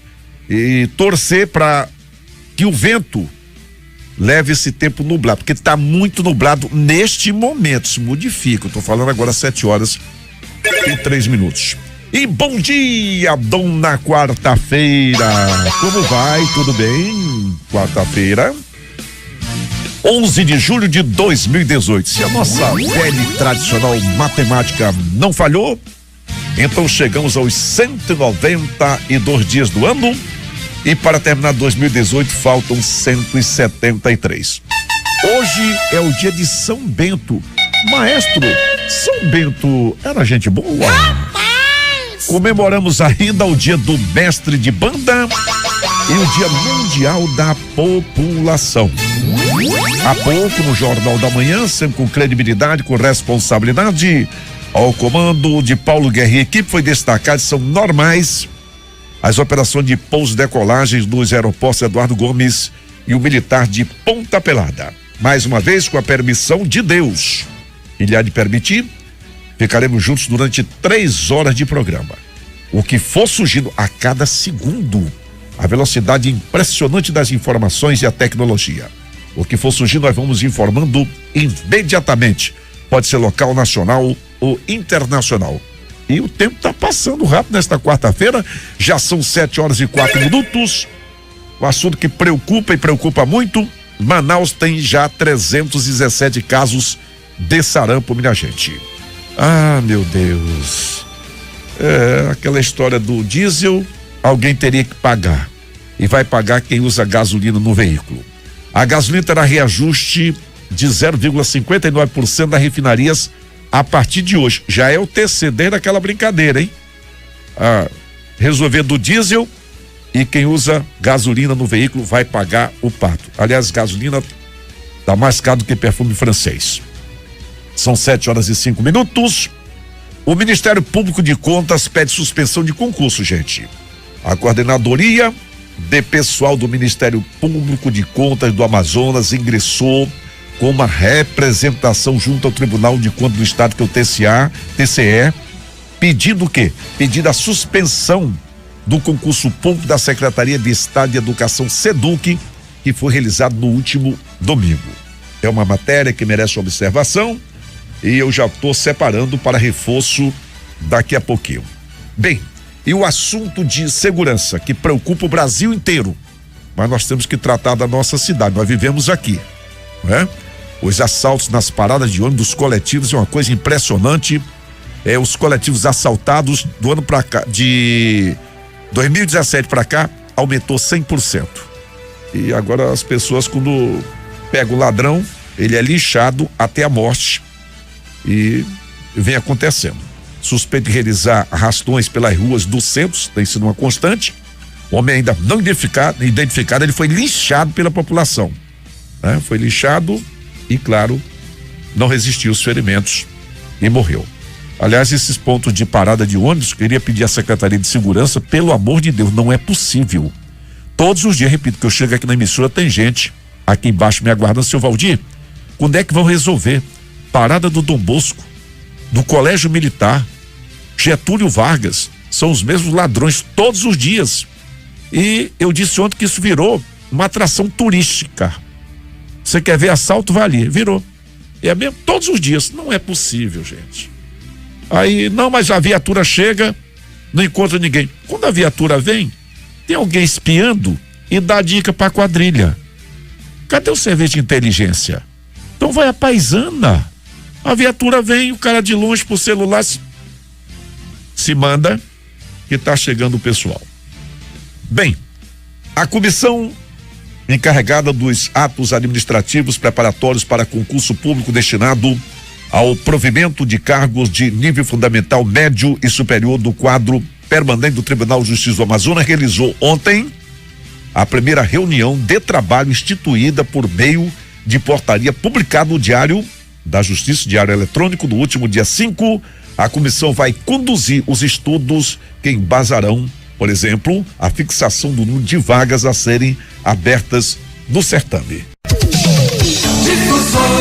e torcer para que o vento leve esse tempo nublado, porque está muito nublado neste momento. Se modifica. Eu tô falando agora 7 horas e 3 minutos. E bom dia, dona quarta-feira. Como vai? Tudo bem? Quarta-feira, 11 de julho de 2018. Se a nossa velha e tradicional matemática não falhou, então chegamos aos 192 dias do ano e para terminar 2018 faltam 173. Hoje é o dia de São Bento. Maestro, São Bento era gente boa? Comemoramos ainda o dia do mestre de banda e o dia mundial da população. Há pouco no Jornal da Manhã, sempre com credibilidade, com responsabilidade, ao comando de Paulo Guerra e equipe, foi destacado que são normais as operações de pouso e decolagens nos aeroportos Eduardo Gomes e o militar de Ponta Pelada. Mais uma vez, com a permissão de Deus, Ele há de permitir, ficaremos juntos durante 3 horas de programa. O que for surgindo a cada segundo, a velocidade impressionante das informações e a tecnologia. O que for surgindo, nós vamos informando imediatamente. Pode ser local, nacional ou internacional. E o tempo está passando rápido nesta quarta-feira. Já são 7 horas e 4 minutos. O assunto que preocupa e preocupa muito: Manaus tem já 317 casos de sarampo, minha gente. Ah, meu Deus. É aquela história do diesel, alguém teria que pagar. E vai pagar quem usa gasolina no veículo. A gasolina terá reajuste de 0,59% das refinarias a partir de hoje. Já é o TCD daquela brincadeira, hein? Resolver do diesel, e quem usa gasolina no veículo vai pagar o pato. Aliás, gasolina tá mais caro do que perfume francês. São 7 horas e 5 minutos. O Ministério Público de Contas pede suspensão de concurso, gente. A coordenadoria de pessoal do Ministério Público de Contas do Amazonas ingressou com uma representação junto ao Tribunal de Contas do Estado, que é o TCE, pedindo o quê? Pedindo a suspensão do concurso público da Secretaria de Estado de Educação, SEDUC, que foi realizado no último domingo. É uma matéria que merece observação e eu já estou separando para reforço daqui a pouquinho. Bem, e o assunto de segurança que preocupa o Brasil inteiro, mas nós temos que tratar da nossa cidade, nós vivemos aqui, né? Os assaltos nas paradas de ônibus coletivos é uma coisa impressionante. Os coletivos assaltados do ano para cá, de 2017 para cá, aumentou 100%. E agora as pessoas, quando pegam o ladrão, ele é lixado até a morte. E vem acontecendo. Suspeito de realizar arrastões pelas ruas do centro, tem sido uma constante. O homem ainda não identificado, ele foi lixado pela população, né? Foi lixado e, claro, não resistiu aos ferimentos e morreu. Aliás, esses pontos de parada de ônibus, queria pedir à Secretaria de Segurança, pelo amor de Deus, não é possível. Todos os dias, repito, que eu chego aqui na emissora, tem gente aqui embaixo me aguardando. Seu Valdir, quando é que vão resolver? Parada do Dom Bosco, do Colégio Militar, Getúlio Vargas, São os mesmos ladrões todos os dias. E eu disse ontem que isso virou uma atração turística. Você quer ver assalto, vai ali. Virou. E é mesmo todos os dias. Não é possível, gente. Aí, não, mas a viatura chega, não encontra ninguém. Quando a viatura vem, tem alguém espiando e dá dica pra quadrilha. Cadê o serviço de inteligência? Então vai a paisana. A viatura vem, o cara de longe pro celular se manda que tá chegando o pessoal. Bem, a comissão encarregada dos atos administrativos preparatórios para concurso público destinado ao provimento de cargos de nível fundamental, médio e superior do quadro permanente do Tribunal de Justiça do Amazonas realizou ontem a primeira reunião de trabalho instituída por meio de portaria publicada no Diário da Justiça, Diário Eletrônico, no último dia 5. A comissão vai conduzir os estudos que embasarão, por exemplo, a fixação do número de vagas a serem abertas no certame. Difusora.